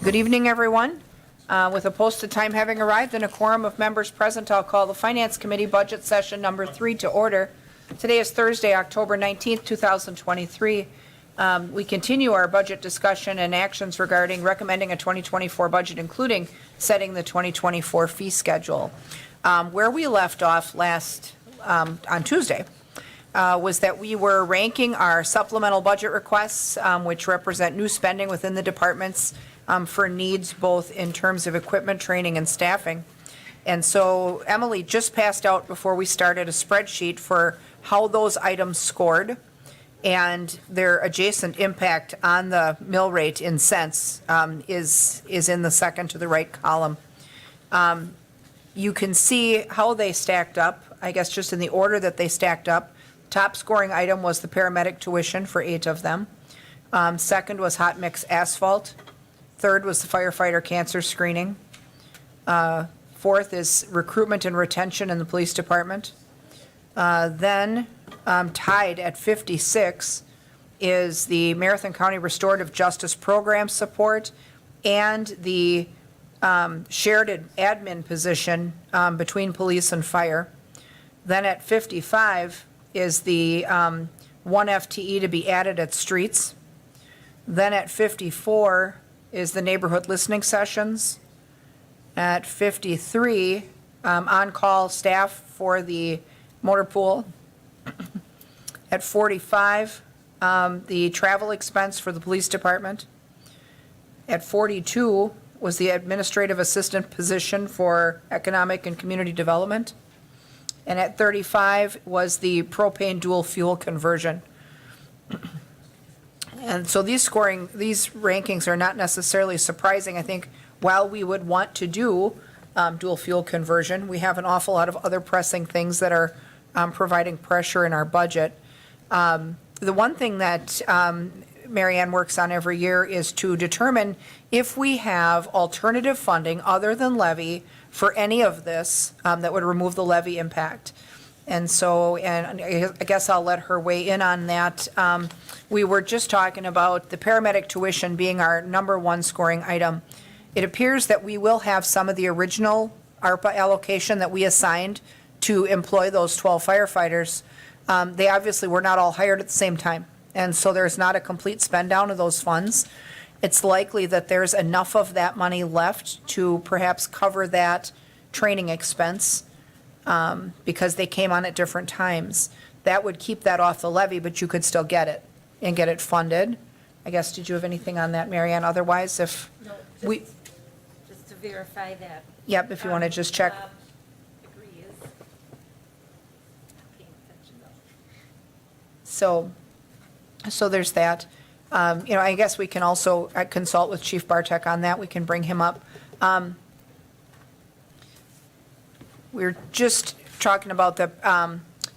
Good evening, everyone. With a posted time having arrived and a quorum of members present, I'll call the Finance Committee Budget Session Number 3 to order. Today is Thursday, October 19th, 2023. We continue our budget discussion and actions regarding recommending a 2024 budget, including setting the 2024 fee schedule. Where we left off last on Tuesday was that we were ranking our supplemental budget requests, which represent new spending within the departments for needs both in terms of equipment, training, and staffing. And so Emily just passed out before we started a spreadsheet for how those items scored and their adjacent impact on the mill rate in cents is in the second to the right column. You can see how they stacked up, I guess just in the order that they stacked up. Top scoring item was the paramedic tuition for 8 of them. Second was hot mix asphalt. Third was the firefighter cancer screening. Fourth is recruitment and retention in the police department. Then tied at 56 is the Marathon County Restorative Justice Program support and the shared admin position between police and fire. Then at 55 is the 1 FTE to be added at streets. Then at 54 is the neighborhood listening sessions. At 53, on-call staff for the motor pool. At 45, the travel expense for the police department. At 42 was the administrative assistant position for economic and community development. And at 35 was the propane dual fuel conversion. And so these rankings are not necessarily surprising. I think while we would want to do dual fuel conversion, we have an awful lot of other pressing things that are providing pressure in our budget. The one thing that Marianne works on every year is to determine if we have alternative funding other than levy for any of this that would remove the levy impact. And so, and I guess I'll let her weigh in on that. We were just talking about the paramedic tuition being our number one scoring item. It appears that we will have some of the original ARPA allocation that we assigned to employ those 12 firefighters. They obviously were not all hired at the same time. And so there's not a complete spend down of those funds. It's likely that there's enough of that money left to perhaps cover that training expense because they came on at different times. That would keep that off the levy, but you could still get it and get it funded. I guess, did you have anything on that, Marianne? Otherwise, if No, we, just to verify that. yep, if you want to just check. Agrees. Paying attention though. So there's that. I guess we can also consult with Chief Bartek on that. We can bring him up. We're just talking about the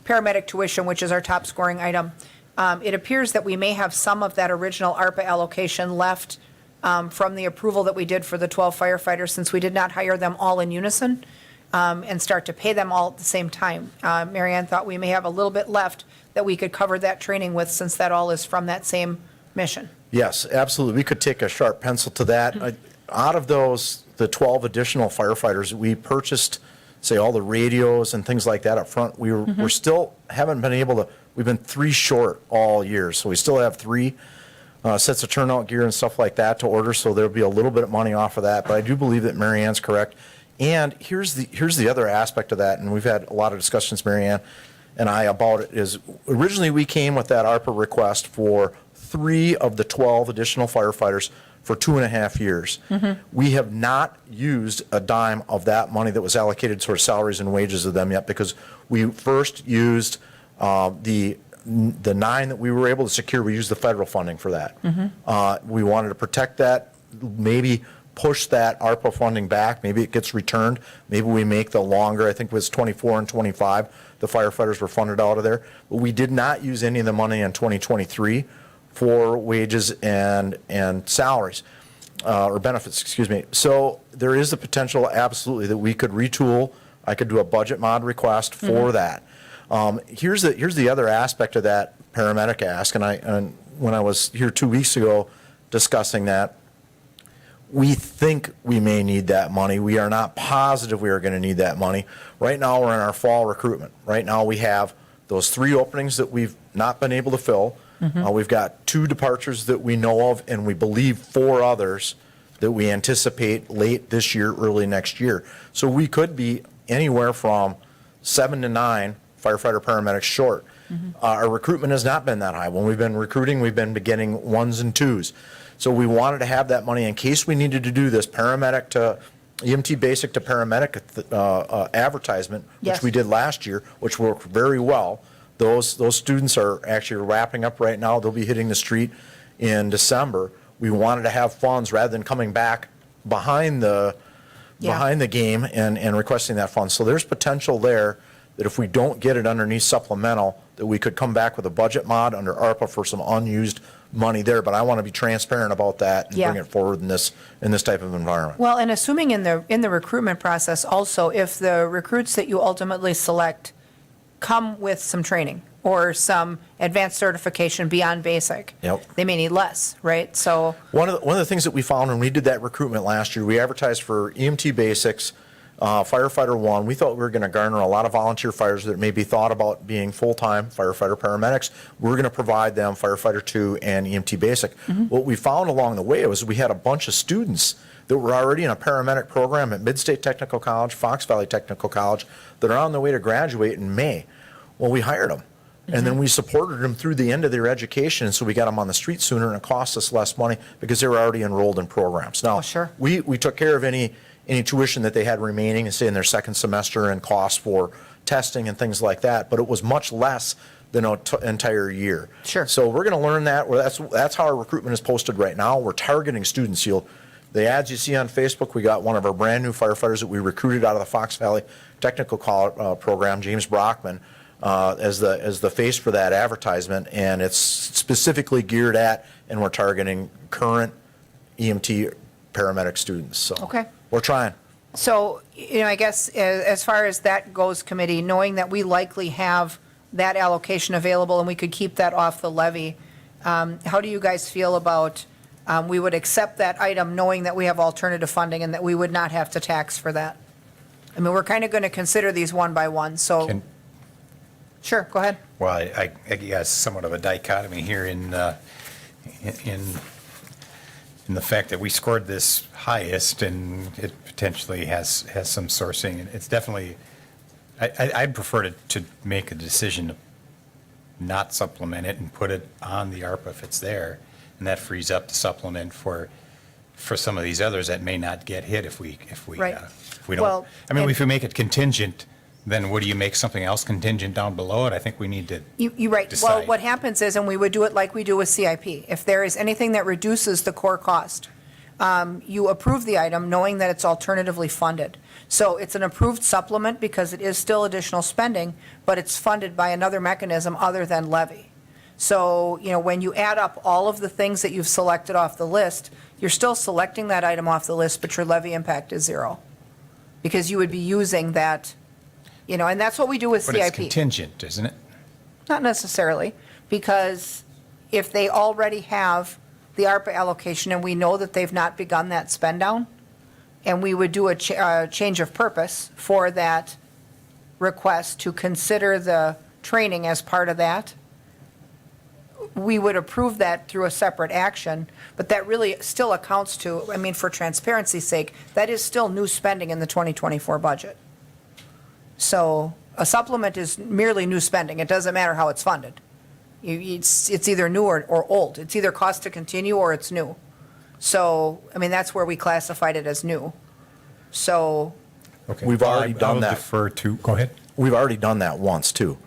paramedic tuition, which is our top scoring item. It appears that we may have some of that original ARPA allocation left from the approval that we did for the 12 firefighters, since we did not hire them all in unison and start to pay them all at the same time. Marianne thought we may have a little bit left that we could cover that training with, since that all is from that same mission. Yes, absolutely. We could take a sharp pencil to that. Out of those, the 12 additional firefighters, we purchased, say, all the radios and things like that up front. We're still haven't been able to, we've been 3 short all year. So we still have 3 sets of turnout gear and stuff like that to order. So there'll be a little bit of money off of that. But I do believe that Marianne's correct. And here's the other aspect of that, and we've had a lot of discussions, Marianne and I, about it, is originally we came with that ARPA request for 3 of the 12 additional firefighters for 2.5 years. We have not used a dime of that money that was allocated toward salaries and wages of them yet, because we first used the 9 that we were able to secure. We used the federal funding for that. We wanted to protect that, maybe push that ARPA funding back. Maybe it gets returned. Maybe we make the longer, I think it was 24 and 25, the firefighters were funded out of there. But we did not use any of the money in 2023 for wages and salaries, or benefits, excuse me. So there is the potential, absolutely, that we could retool. I could do a budget mod request for that. Here's the other aspect of that paramedic ask, and when I was here 2 weeks ago discussing that, We think we may need that money. We are not positive we are going to need that money. Right now, we're in our fall recruitment. Right now, we have those 3 openings that we've not been able to fill. We've got 2 departures that we know of, and we believe 4 others that we anticipate late this year, early next year. So we could be anywhere from 7 to 9 firefighter paramedics short. Our recruitment has not been that high. When we've been recruiting, we've been getting 1s and 2s. So we wanted to have that money in case we needed to do this paramedic to EMT basic to paramedic advertisement, which Yes. we did last year, which worked very well. Those students are actually wrapping up right now. They'll be hitting the street in December. We wanted to have funds rather than coming back behind the game and requesting that fund. So there's potential there that if we don't get it underneath supplemental, that we could come back with a budget mod under ARPA for some unused money there. But I want to be transparent about that and Yeah. bring it forward in this type of environment. Well, and assuming in the recruitment process also, if the recruits that you ultimately select come with some training or some advanced certification beyond basic, Yep. they may need less, right? So, One of the things that we found when we did that recruitment last year, we advertised for EMT basics, firefighter 1. We thought we were going to garner a lot of volunteer fires that maybe thought about being full-time firefighter paramedics. We were going to provide them firefighter 2 and EMT basic. What we found along the way was we had a bunch of students that were already in a paramedic program at Midstate Technical College, Fox Valley Technical College, that are on the way to graduate in May. Well, we hired them. And then we supported them through the end of their education, so we got them on the street sooner, and it cost us less money because they were already enrolled in programs. Now, Oh, sure. we took care of any tuition that they had remaining, and say in their second semester, and costs for testing and things like that, but it was much less than an entire year. Sure. So we're going to learn that. Well, that's how our recruitment is posted right now. We're targeting students. The ads you see on Facebook, we got one of our brand-new firefighters that we recruited out of the Fox Valley Technical College program, James Brockman, as the face for that advertisement, and it's specifically geared at, and we're targeting current EMT paramedic students. So Okay. we're trying. so, I guess as far as that goes, committee, knowing that we likely have that allocation available and we could keep that off the levy, how do you guys feel about, we would accept that item knowing that we have alternative funding and that we would not have to tax for that? I mean, we're kind of going to consider these one by one, so. Can- Sure, go ahead. Well, I guess somewhat of a dichotomy here in the fact that we scored this highest and it potentially has some sourcing. It's definitely, I'd prefer to make a decision to not supplement it and put it on the ARPA if it's there. And that frees up the supplement for some of these others that may not get hit if we Right. if we don't. Well, I mean, and- if we make it contingent, then what do you make something else contingent down below it? I think we need to. You're right. Well, Decide. what happens is, and we would do it like we do with CIP, if there is anything that reduces the core cost, you approve the item knowing that it's alternatively funded. So it's an approved supplement because it is still additional spending, but it's funded by another mechanism other than levy. So, when you add up all of the things that you've selected off the list, you're still selecting that item off the list, but your levy impact is 0. Because you would be using that, and that's what we do with But it's CIP. contingent, isn't it? Not necessarily, because if they already have the ARPA allocation and we know that they've not begun that spend down, and we would do a change of purpose for that request to consider the training as part of that, we would approve that through a separate action, but that really still accounts to, for transparency's sake, that is still new spending in the 2024 budget. So a supplement is merely new spending. It doesn't matter how it's funded. It's either new or old. It's either cost to continue or it's new. So, that's where we classified it as new. So, Okay. We've already I done will that. defer to, go ahead. We've already done that once, too.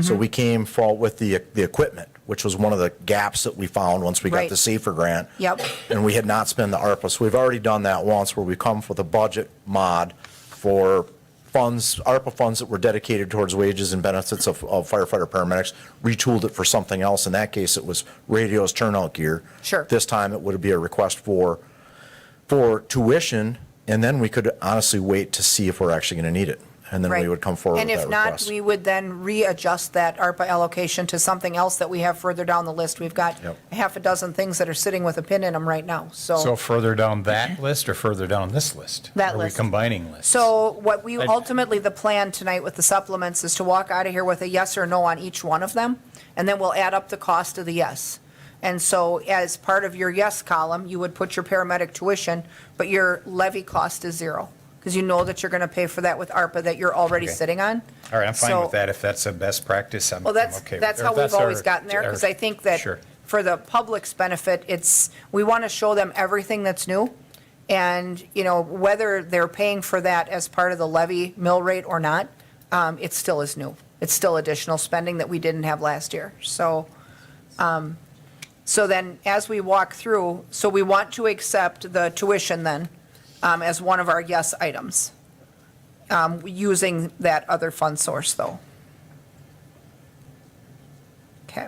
So we came with the equipment, which was one of the gaps that we found once we got Right. the SAFER grant. Yep. And we had not spent the ARPA. So we've already done that once, where we come with a budget mod for funds, ARPA funds that were dedicated towards wages and benefits of firefighter paramedics, retooled it for something else. In that case, it was radios, turnout gear. Sure. This time, it would be a request for tuition, and then we could honestly wait to see if we're actually going to need it. and then we Right. would come forward with that And if not, request. we would then readjust that ARPA allocation to something else that we have further down the list. We've got Yep. a half a dozen things that are sitting with a pin in them right now, So further down that list or further down this list? That Are list. we combining lists? So what we, I- ultimately, the plan tonight with the supplements is to walk out of here with a yes or no on each one of them, and then we'll add up the cost of the yes. And so as part of your yes column, you would put your paramedic tuition, but your levy cost is zero, because you know that you're going to pay for that with ARPA that you're already Okay. sitting on. All right, I'm fine So- with that. If that's a best practice, I'm Well, I'm that's, okay with that's it. how If we've that's always our- gotten there, because I think that Sure. for the public's benefit, it's, we want to show them everything that's new. And, whether they're paying for that as part of the levy mill rate or not, it still is new. It's still additional spending that we didn't have last year. So then, as we walk through, so we want to accept the tuition then as one of our yes items, using that other fund source, though. Okay.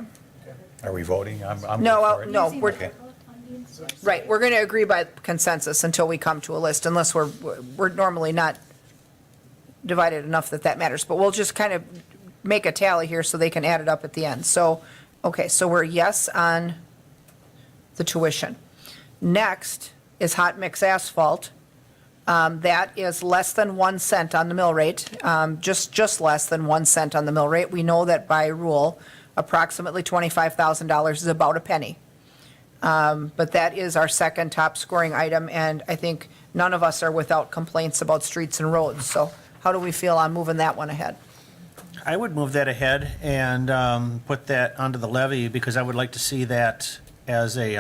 Are we voting? I'm No, good for it. no, Using we're, the ARPA funding source. right, we're going to agree by consensus until we come to a list, unless we're normally not divided enough that that matters. But we'll just kind of make a tally here so they can add it up at the end. So, okay, so we're yes on the tuition. Next is hot mix asphalt. That is less than 1 cent on the mill rate, just less than 1 cent on the mill rate. We know that by rule, approximately $25,000 is about a penny. But that is our second top scoring item, and I think none of us are without complaints about streets and roads. So how do we feel on moving that one ahead? I would move that ahead and put that onto the levy, because I would like to see that as a,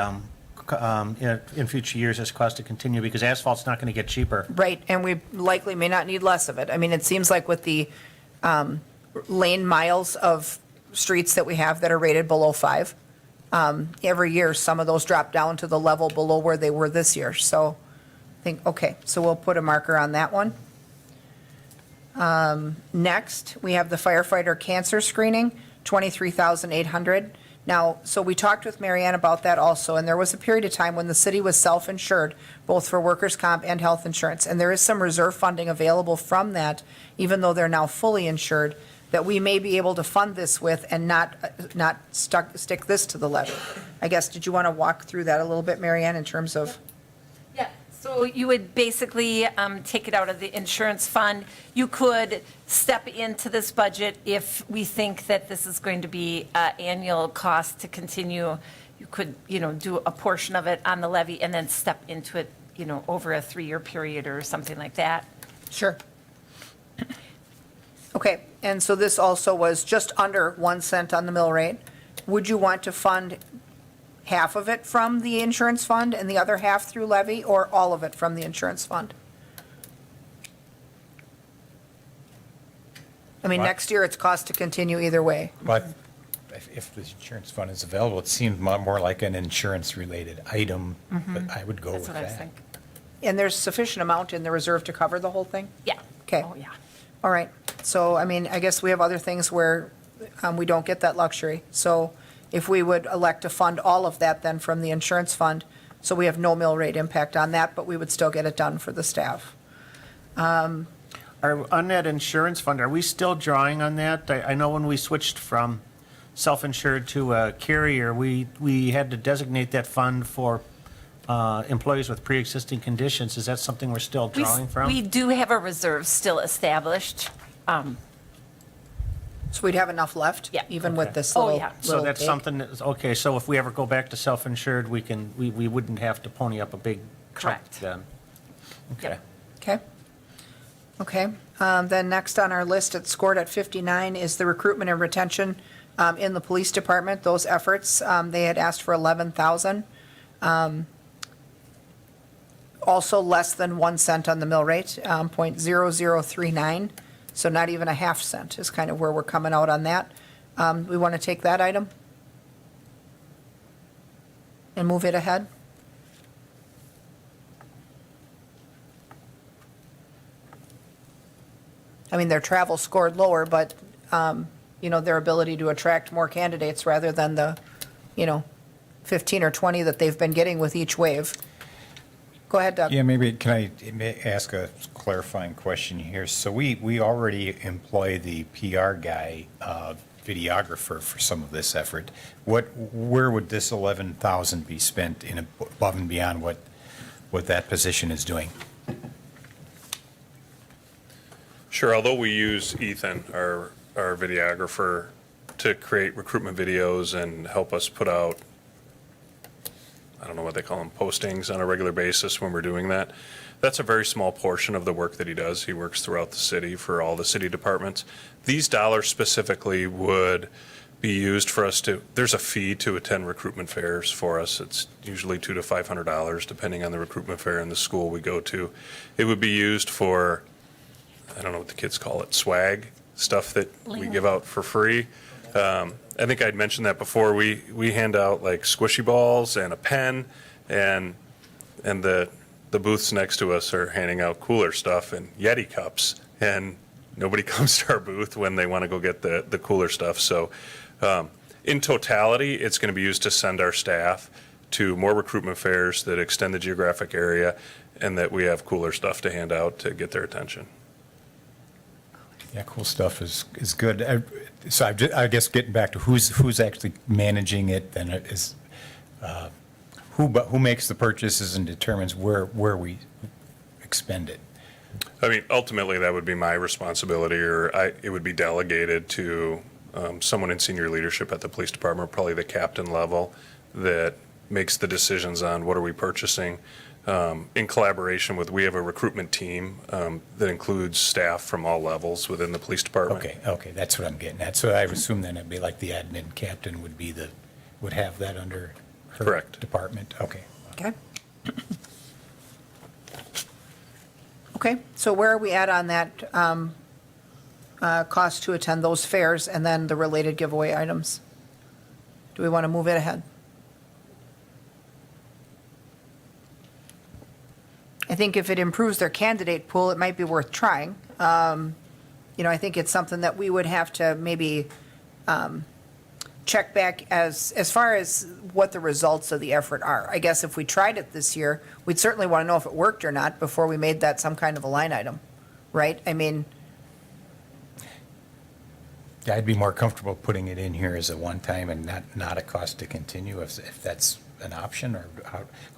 in future years as cost to continue, because asphalt's not going to get cheaper. Right, and we likely may not need less of it. I mean, it seems like with the lane miles of streets that we have that are rated below 5, every year, some of those drop down to the level below where they were this year. So I think, okay, so we'll put a marker on that one. Next, we have the firefighter cancer screening, 23,800. Now, so we talked with Marianne about that also, and there was a period of time when the city was self-insured, both for workers' comp and health insurance, and there is some reserve funding available from that, even though they're now fully insured, that we may be able to fund this with and not stick this to the levy. I guess, did you want to walk through that a little bit, Marianne, in terms of? Yeah, so you would basically take it out of the insurance fund. You could step into this budget if we think that this is going to be an annual cost to continue. You could, do a portion of it on the levy and then step into it, over a 3-year period or something like that. Sure. Okay, and so this also was just under 1 cent on the mill rate. Would you want to fund half of it from the insurance fund and the other half through levy, or all of it from the insurance fund? I mean, What? next year, it's cost to continue either way. But if the insurance fund is available, it seems more like an insurance-related item, but I would go with That's what I was that. thinking. And there's sufficient amount in the reserve to cover the whole thing? Yeah. Okay. Oh, yeah. All right, so, I mean, I guess we have other things where we don't get that luxury. So if we would elect to fund all of that then from the insurance fund, so we have no mill rate impact on that, but we would still get it done for the staff. On that insurance fund, are we still drawing on that? I know when we switched from self-insured to a carrier, we had to designate that fund for employees with pre-existing conditions. Is that something we're still We drawing from? We do have a reserve still established. So we'd have enough left? Yeah. Even with Okay. this Oh, little, yeah. So little that's take? something that's, okay, so if we ever go back to self-insured, we wouldn't have to pony up a big chunk Correct. then? Okay. Yep. Okay. Okay, then next on our list, it's scored at 59, is the recruitment and retention in the police department. Those efforts, they had asked for 11,000. Also less than 1 cent on the mill rate, .0039, so not even a half cent is kind of where we're coming out on that. We want to take that item and move it ahead? I mean, their travel scored lower, but, their ability to attract more candidates rather than the, 15 or 20 that they've been getting with each wave. Go ahead, Doug. Yeah, maybe, can I ask a clarifying question here? So we already employ the PR guy, videographer for some of this effort. Where would this 11,000 be spent in above and beyond what that position is doing? Sure, although we use Ethan, our videographer, to create recruitment videos and help us put out, I don't know what they call them, postings on a regular basis when we're doing that. That's a very small portion of the work that he does. He works throughout the city for all the city departments. These dollars specifically would be used for us to, there's a fee to attend recruitment fairs for us. It's usually $200 to $500, depending on the recruitment fair and the school we go to. It would be used for, I don't know what the kids call it, swag, stuff that we give out for free. I think I'd mentioned that before. We hand out like squishy balls and a pen, and the booths next to us are handing out cooler stuff and Yeti cups, and nobody comes to our booth when they want to go get the cooler stuff. So in totality, it's going to be used to send our staff to more recruitment fairs that extend the geographic area, and that we have cooler stuff to hand out to get their attention. Yeah, cool stuff is good. So I guess getting back to who's actually managing it, then is who makes the purchases and determines where we expend it. I mean, ultimately, that would be my responsibility, or it would be delegated to someone in senior leadership at the police department, probably the captain level, that makes the decisions on what are we purchasing. In collaboration with, we have a recruitment team that includes staff from all levels within the police department. Okay, that's what I'm getting at. So I would assume then it'd be like the admin captain would have that under her Correct. department. Okay. Okay. Okay, so where are we at on that cost to attend those fairs and then the related giveaway items? Do we want to move it ahead? I think if it improves their candidate pool, it might be worth trying. I think it's something that we would have to maybe check back as far as what the results of the effort are. I guess if we tried it this year, we'd certainly want to know if it worked or not before we made that some kind of a line item, right? I mean, Yeah, I'd be more comfortable putting it in here as a one-time and not a cost to continue if that's an option, or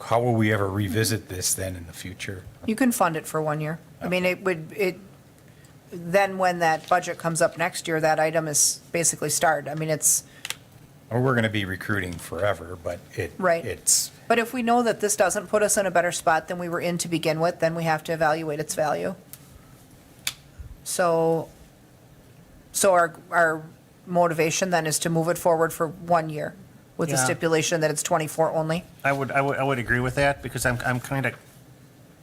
how will we ever revisit this then in the future? you can fund it for 1 year. I mean, then when that budget comes up next year, that item is basically starred. I mean, it's, Or we're going to be recruiting forever, but Right. it's, but if we know that this doesn't put us in a better spot than we were in to begin with, then we have to evaluate its value. So our motivation then is to move it forward for 1 year with the Yeah. stipulation that it's 24 only. I would agree with that, because I'm kind of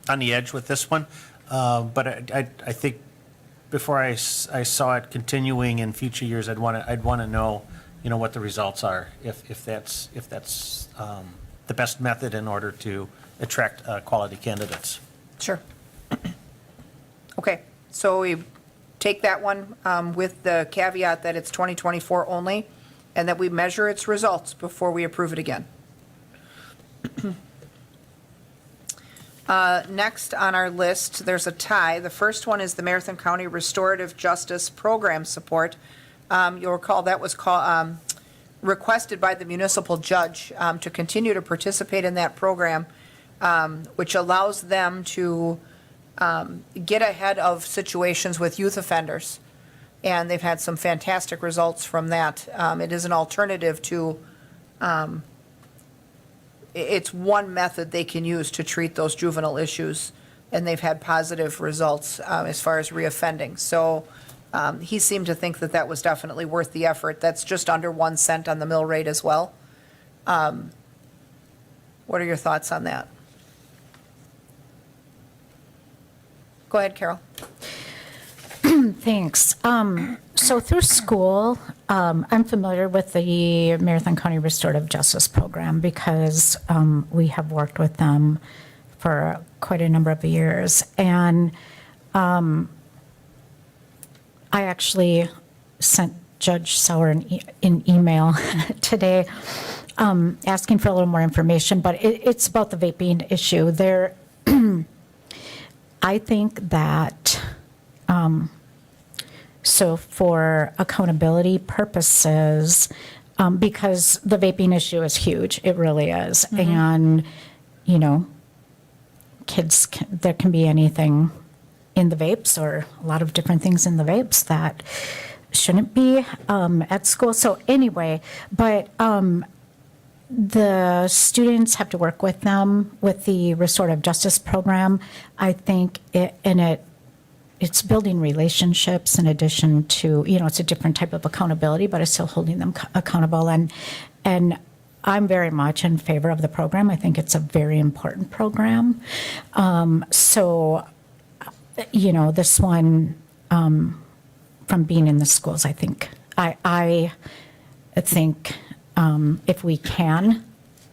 on the edge with this one. But I think before I saw it continuing in future years, I'd want to know, what the results are, if that's the best method in order to attract quality candidates. Sure. Okay, so we take that one with the caveat that it's 2024 only, and that we measure its results before we approve it again. Next on our list, there's a tie. The first one is the Marathon County Restorative Justice Program Support. You'll recall that was requested by the municipal judge to continue to participate in that program, which allows them to get ahead of situations with youth offenders. And they've had some fantastic results from that. It is an alternative to, it's one method they can use to treat those juvenile issues, and they've had positive results as far as reoffending. So he seemed to think that was definitely worth the effort. That's just under 1 cent on the mill rate as well. What are your thoughts on that? Go ahead, Carol. Thanks. So through school, I'm familiar with the Marathon County Restorative Justice Program because we have worked with them for quite a number of years. And I actually sent Judge Sauer an email today asking for a little more information, but it's about the vaping issue. I think that, so for accountability purposes, because the vaping issue is huge, it really is. And, you know, kids, there can be anything in the vapes or a lot of different things in the vapes that shouldn't be at school. So anyway, but the students have to work with them with the restorative justice program. I think it's building relationships in addition to, you know, it's a different type of accountability, but it's still holding them accountable. And I'm very much in favor of the program. I think it's a very important program. So, you know, this one, from being in the schools, I think, I think if we can,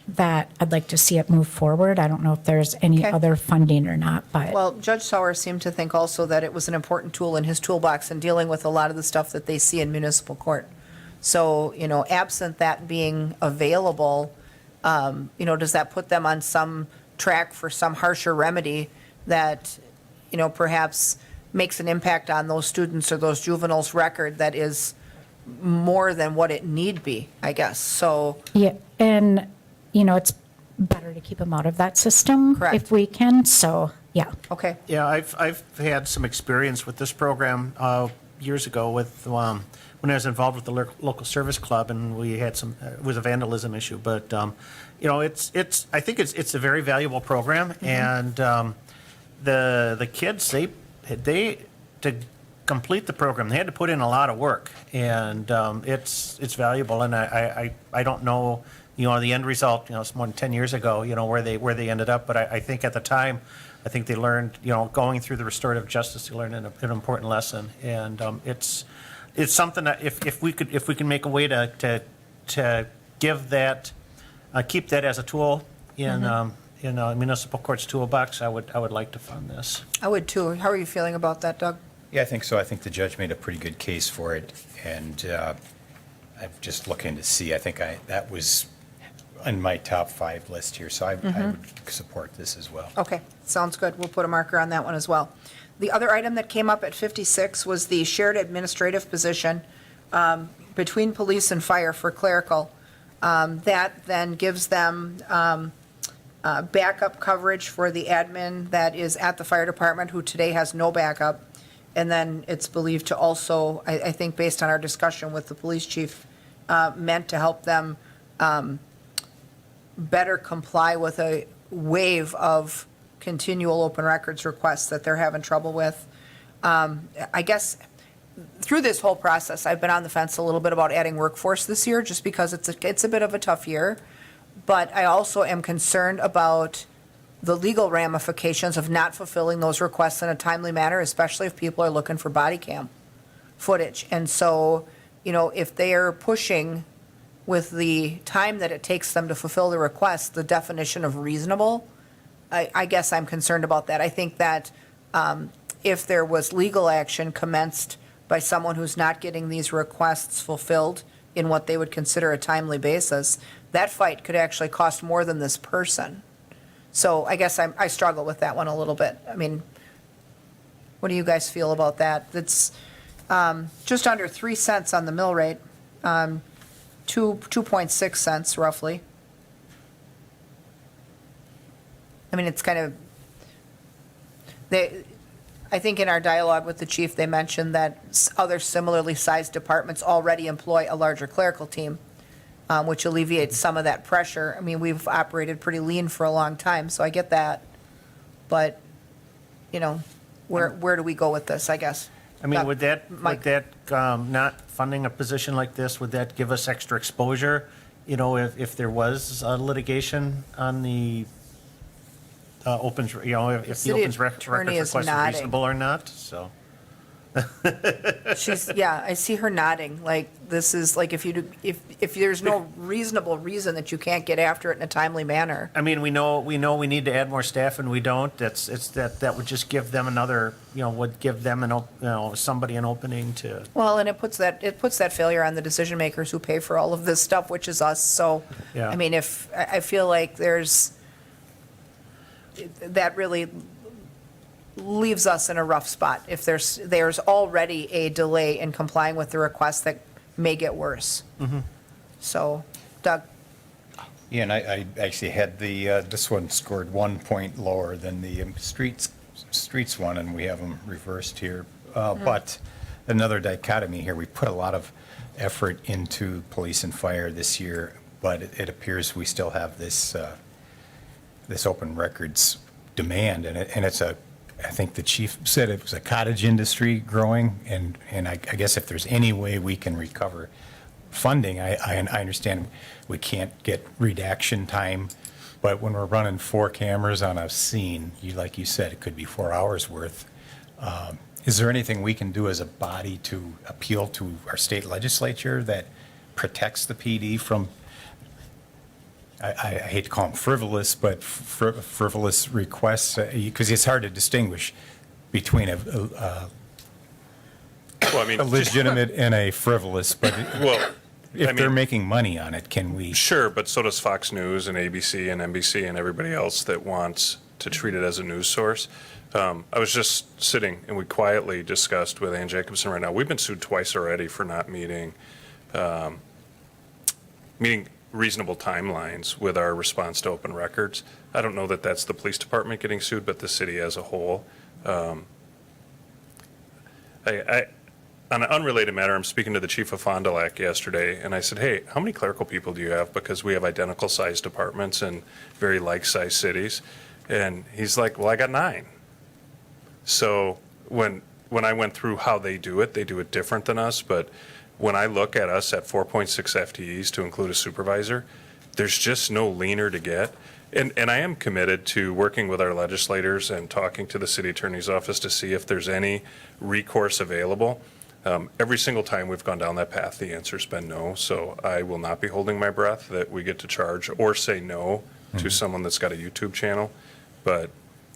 that I'd like to see it move forward. I don't know if there's any Okay. other funding or not, but. Well, Judge Sauer seemed to think also that it was an important tool in his toolbox in dealing with a lot of the stuff that they see in municipal court. So, you know, absent that being available, you know, does that put them on some track for some harsher remedy that, you know, perhaps makes an impact on those students or those juveniles' record that is more than what it need be, I guess. So, Yeah, and, you know, it's better to keep them out of that system. Correct. If we can, so, yeah. okay. Yeah, I've had some experience with this program years ago with, when I was involved with the local service club, and we had some, it was a vandalism issue, but, you know, I think it's a very valuable program, and the kids, they, to complete the program, they had to put in a lot of work, and it's valuable, and I don't know, you know, the end result, you know, it's more than 10 years ago, you know, where they ended up, but I think at the time, I think they learned, you know, going through the restorative justice, they learned an important lesson, and it's something that if we can make a way to give that, keep that as a tool in municipal court's toolbox, I would like to fund this. I would too. How are you feeling about that, Doug? Yeah, I think so. I think the judge made a pretty good case for it, and I'm just looking to see, I think that was in my top 5 list here, so I would support this as well. Okay, sounds good. We'll put a marker on that one as well. The other item that came up at 56 was the shared administrative position between police and fire for clerical. That then gives them backup coverage for the admin that is at the fire department, who today has no backup. And then it's believed to also, I think based on our discussion with the police chief, meant to help them better comply with a wave of continual open records requests that they're having trouble with. I guess through this whole process, I've been on the fence a little bit about adding workforce this year, just because it's a bit of a tough year. But I also am concerned about the legal ramifications of not fulfilling those requests in a timely manner, especially if people are looking for body cam footage. And so, you know, if they are pushing with the time that it takes them to fulfill the request, the definition of reasonable, I guess I'm concerned about that. I think that if there was legal action commenced by someone who's not getting these requests fulfilled in what they would consider a timely basis, that fight could actually cost more than this person. So I guess I struggle with that one a little bit. I mean, what do you guys feel about that? It's just under 3 cents on the mill rate, 2.6 cents roughly. I mean, it's kind of, I think in our dialogue with the chief, they mentioned that other similarly sized departments already employ a larger clerical team, which alleviates some of that pressure. I mean, we've operated pretty lean for a long time, so I get that. But, you know, where do we go with this, I guess? I mean, would that, Mike? not funding a position like this, would that give us extra exposure? You know, if there was litigation on the opens, you know, if the City opens records attorney is request is nodding. reasonable or not, so. She's, yeah, I see her nodding, like, this is, like, if there's no reasonable reason that you can't get after it in a timely manner. I mean, we know we need to add more staff and we don't. That would just give them another, you know, would give them somebody an opening to. Well, and it puts that failure on the decision makers who pay for all of this stuff, which is us, so, Yeah. I mean, I feel like there's, that really leaves us in a rough spot if there's already a delay in complying with the request that may get worse. So, Doug? Yeah, and I actually had this one scored 1 point lower than the streets one, and we have them reversed here. But another dichotomy here, we put a lot of effort into police and fire this year, but it appears we still have this open records demand, and it's I think the chief said it was a cottage industry growing, and I guess if there's any way we can recover funding, I understand we can't get redaction time, but when we're running 4 cameras on a scene, like you said, it could be 4 hours worth. Is there anything we can do as a body to appeal to our state legislature that protects the PD from, I hate to call them frivolous, but frivolous requests, because it's hard to distinguish between a Well, I mean, legitimate and a frivolous, but well, if I they're mean, making money on it, can we? sure, but so does Fox News and ABC and NBC and everybody else that wants to treat it as a news source. I was just sitting and we quietly discussed with Ann Jacobson right now. We've been sued twice already for not meeting reasonable timelines with our response to open records. I don't know that that's the police department getting sued, but the city as a whole. On an unrelated matter, I'm speaking to the chief of Fond du Lac yesterday, and I said, hey, how many clerical people do you have? Because we have identical sized departments in very like-sized cities. And he's like, well, I got 9. So when I went through how they do it different than us. But when I look at us at 4.6 FTEs to include a supervisor, there's just no leaner to get. And I am committed to working with our legislators and talking to the city attorney's office to see if there's any recourse available. Every single time we've gone down that path, the answer's been no. So I will not be holding my breath that we get to charge or say no to someone that's got a YouTube channel. But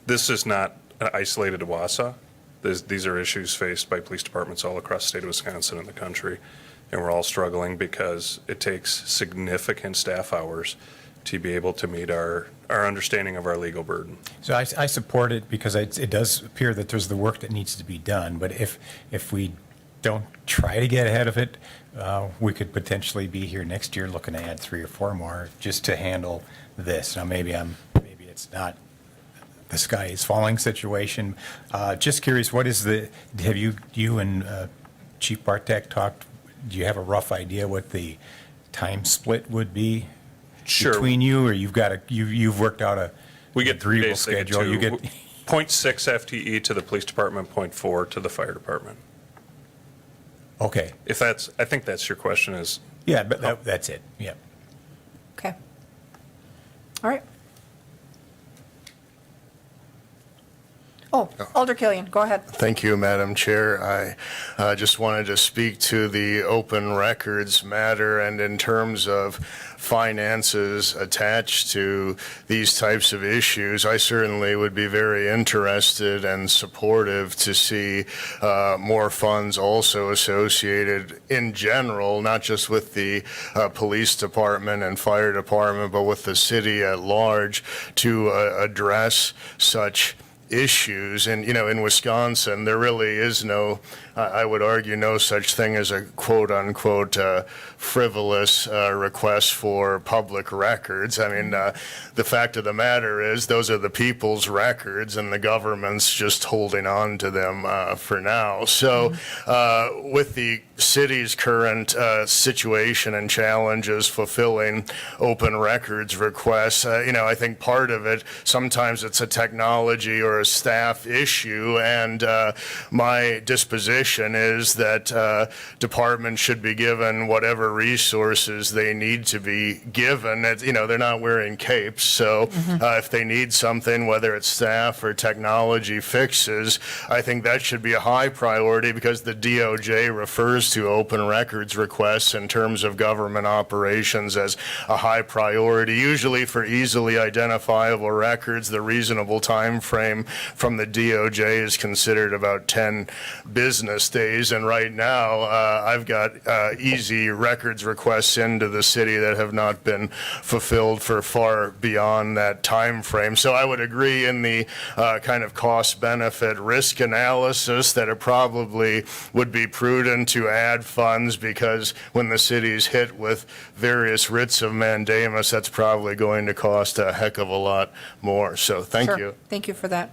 this is not isolated to Wausau. These are issues faced by police departments all across the state of Wisconsin and the country. And we're all struggling because it takes significant staff hours to be able to meet our understanding of our legal burden. So I support it because it does appear that there's the work that needs to be done. But if we don't try to get ahead of it, we could potentially be here next year looking to add 3 or 4 more just to handle this. Now maybe it's not the sky is falling situation. Just curious, have you and Chief Bartek talked, do you have a rough idea what the time split would be? Sure. Between you, or you've worked out We get 3 days, they get schedule? 2. You get 0.6 FTE to the police department, 0.4 to the fire department. okay. I think that's your question is, Yeah, but that's it. Yeah. Okay. All right. Oh, Alder Killian, go ahead. Thank you, Madam Chair. I just wanted to speak to the open records matter, and in terms of finances attached to these types of issues, I certainly would be very interested and supportive to see more funds also associated in general, not just with the police department and fire department, but with the city at large to address such issues. And, in Wisconsin, there really is no, I would argue, no such thing as a quote unquote frivolous request for public records. I mean, the fact of the matter is those are the people's records and the government's just holding on to them for now. So with the city's current situation and challenges fulfilling open records requests, I think part of it, sometimes it's a technology or a staff issue, and my disposition is that departments should be given whatever resources they need to be given. They're not wearing capes, so if they need something, whether it's staff or technology fixes, I think that should be a high priority, because the DOJ refers to open records requests in terms of government operations as a high priority, usually for easily identifiable records. The reasonable time frame from the DOJ is considered about 10 business days. And right now, I've got easy records requests into the city that have not been fulfilled for far beyond that time frame. So I would agree in the kind of cost-benefit risk analysis that it probably would be prudent to add funds, because when the city's hit with various writs of mandamus, that's probably going to cost a heck of a lot more. So thank Sure. you. Thank you for that.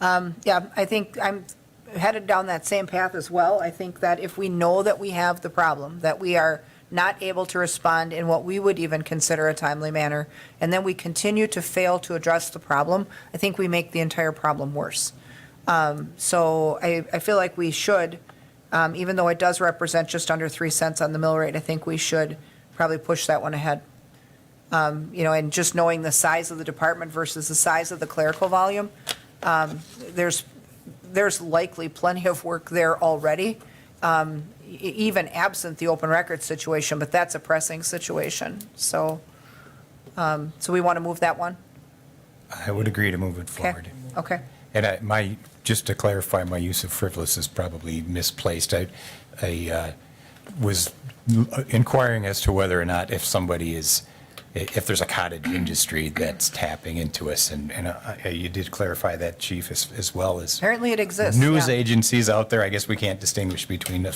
Yeah, I think I'm headed down that same path as well. I think that if we know that we have the problem, that we are not able to respond in what we would even consider a timely manner, and then we continue to fail to address the problem, I think we make the entire problem worse. So I feel like we should, even though it does represent just under 3 cents on the mill rate, I think we should probably push that one ahead. And just knowing the size of the department versus the size of the clerical volume, there's likely plenty of work there already, even absent the open records situation, but that's a pressing situation. So we want to move that one? I would agree to move it Okay. forward. Okay. And just to clarify, my use of frivolous is probably misplaced. I was inquiring as to whether or not if there's a cottage industry that's tapping into us, and you did clarify that, Chief, as well as Apparently it exists. news yeah. agencies out there. I guess we can't distinguish between a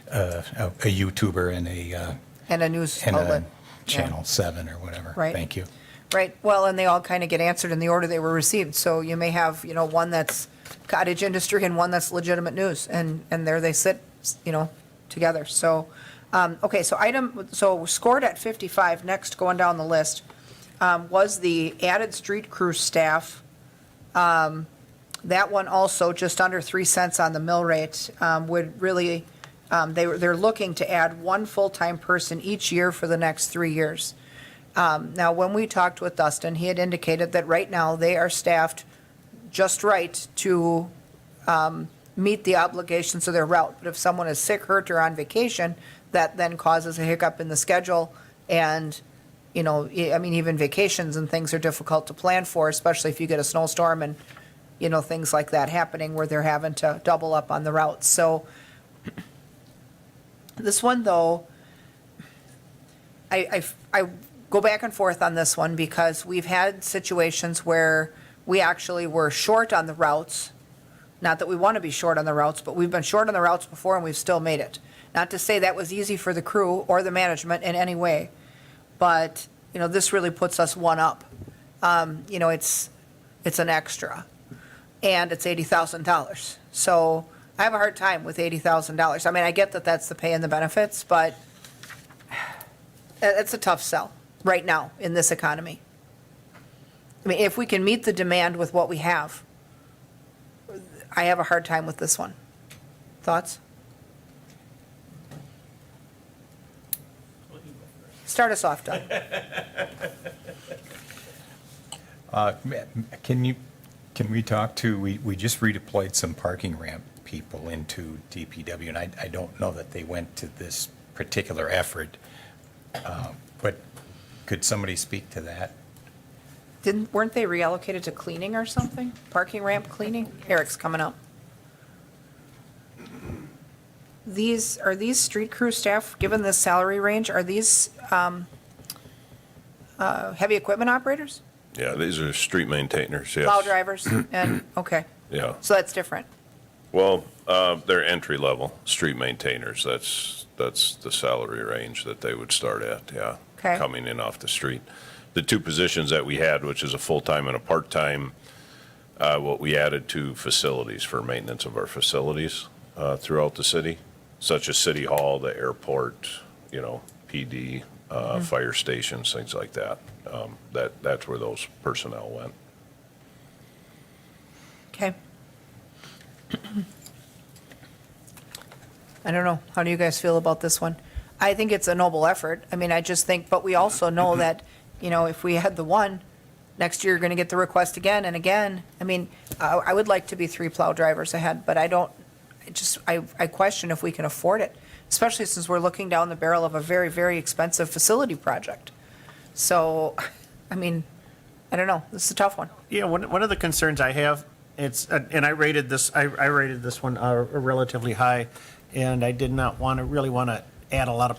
YouTuber and And a news and outlet. a Channel 7 or whatever. Right. Thank you. Right, well, and they all kind of get answered in the order they were received. So you may have, one that's cottage industry and one that's legitimate news, and there they sit, together. So, okay, so scored at 55, next going down the list, was the added street crew staff. That one also, just under 3 cents on the mill rate, would really, they're looking to add one full-time person each year for the next 3 years. Now, when we talked with Dustin, he had indicated that right now they are staffed just right to meet the obligations of their route. But if someone is sick, hurt, or on vacation, that then causes a hiccup in the schedule. And, even vacations and things are difficult to plan for, especially if you get a snowstorm and, things like that happening where they're having to double up on the routes. So this one, though, I go back and forth on this one because we've had situations where we actually were short on the routes. Not that we want to be short on the routes, but we've been short on the routes before and we've still made it. Not to say that was easy for the crew or the management in any way, but, this really puts us one up. It's an extra, and it's $80,000. So I have a hard time with $80,000. I mean, I get that that's the pay and the benefits, but it's a tough sell right now in this economy. I mean, if we can meet the demand with what we have, I have a hard time with this one. Thoughts? Start us off, Doug. Can we talk to, we just redeployed some parking ramp people into DPW, and I don't know that they went to this particular effort, but could somebody speak to that? Weren't they reallocated to cleaning or something? Parking ramp cleaning? Eric's coming up. Are these street crew staff, given this salary range, are these heavy equipment operators? Yeah, these are street maintainers, yes. Plow drivers? And, okay. Yeah. So that's different. Well, they're entry-level street maintainers. That's the salary range that they would start at, yeah. Okay. Coming in off the street. The two positions that we had, which is a full-time and a part-time, what we added to facilities for maintenance of our facilities throughout the city, such as City Hall, the airport, PD, fire stations, things like that. That's where those personnel went. Okay. I don't know. How do you guys feel about this one? I think it's a noble effort. I mean, I just think, but we also know that, if we had the one, next year you're going to get the request again and again. I mean, I would like to be 3 plow drivers ahead, but I question if we can afford it, especially since we're looking down the barrel of a very, very expensive facility project. So, I mean, I don't know. This is a tough one. Yeah, one of the concerns I have It's, and I rated this one relatively high, and I did not really want to add a lot of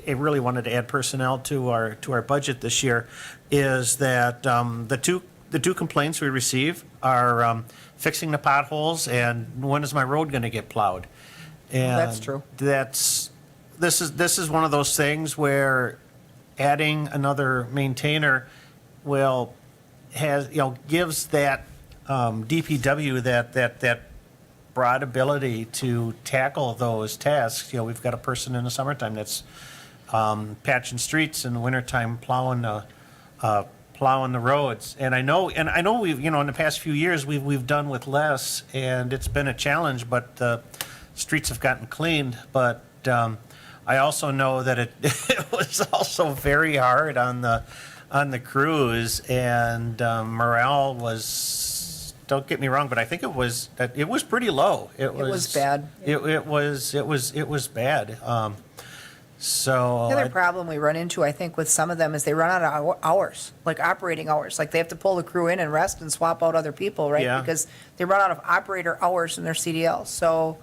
I really wanted to add personnel to our budget this year, is that the two complaints we receive are fixing the potholes and when is my road going to get plowed? And that's true. This is one of those things where adding another maintainer gives that DPW that broad ability to tackle those tasks. We've got a person in the summertime that's patching streets, in the wintertime plowing the roads. And I know we've, in the past few years, we've done with less, and it's been a challenge, but the streets have gotten cleaned. But I also know that it was also very hard on the crews, and morale was, don't get me wrong, but I think it was pretty low. It was bad. It was bad. So The other problem we run into, I think, with some of them is they run out of hours, like operating hours. Like they have to pull the crew in and rest and swap out other people, right? Yeah. Because they run out of operator hours in their CDL. So,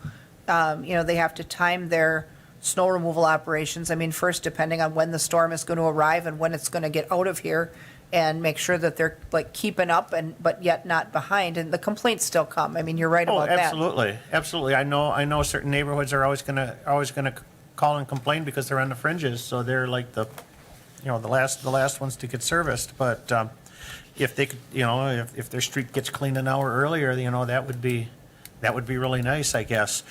they have to time their snow removal operations. I mean, first, depending on when the storm is going to arrive and when it's going to get out of here, and make sure that they're like keeping up but yet not behind. And the complaints still come. I mean, you're right about that. Absolutely. I know certain neighborhoods are always gonna call and complain because they're on the fringes, so they're like the last ones to get serviced. But if they could, if their street gets cleaned an hour earlier, that would be really nice, I guess.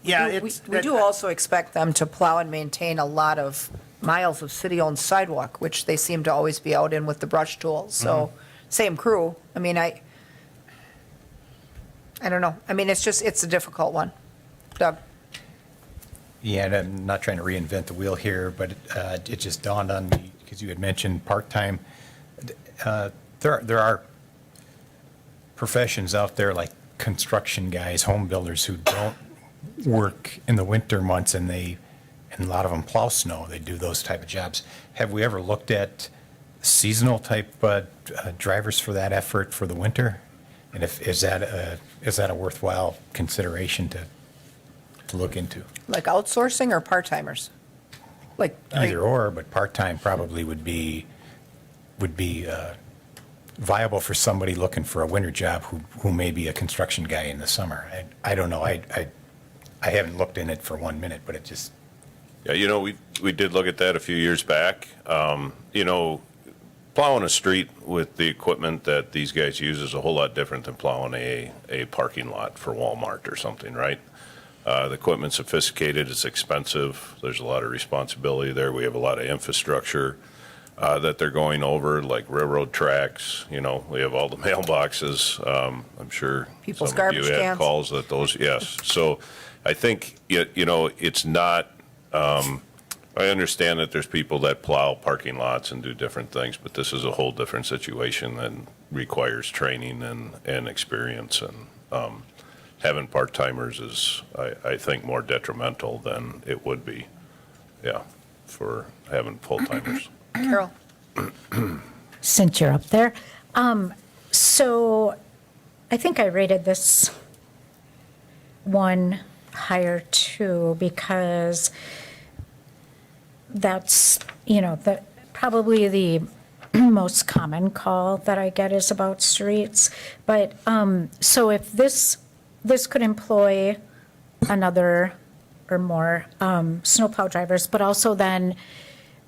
We do also expect them to plow and maintain a lot of miles of city-owned sidewalk, which they seem to always be out in with the brush tools. So, same crew. I mean, I don't know. I mean, it's a difficult one. Doug? Yeah, and I'm not trying to reinvent the wheel here, but it just dawned on me, because you had mentioned part-time. There are professions out there like construction guys, home builders, who don't work in the winter months, and a lot of them plow snow. They do those type of jobs. Have we ever looked at seasonal type drivers for that effort for the winter? And is that a worthwhile consideration to look into? Like outsourcing or part-timers? Like Either or, but part-time probably would be viable for somebody looking for a winter job who may be a construction guy in the summer. I don't know. I haven't looked in it for 1 minute, but it just. Yeah, we did look at that a few years back. Plowing a street with the equipment that these guys use is a whole lot different than plowing a parking lot for Walmart or something, right? The equipment's sophisticated, it's expensive, there's a lot of responsibility there. We have a lot of infrastructure that they're going over, like railroad tracks. We have all the mailboxes. I'm sure People's some of you garbage had cans. calls that those, yes. So I think, it's not, I understand that there's people that plow parking lots and do different things, but this is a whole different situation that requires training and experience. And having part-timers is, I think, more detrimental than it would be, for having full-timers. Carol? Since you're up there. So I think I rated this one higher too, because that's, probably the most common call that I get is about streets. But, so if this could employ another or more snowplow drivers, but also then,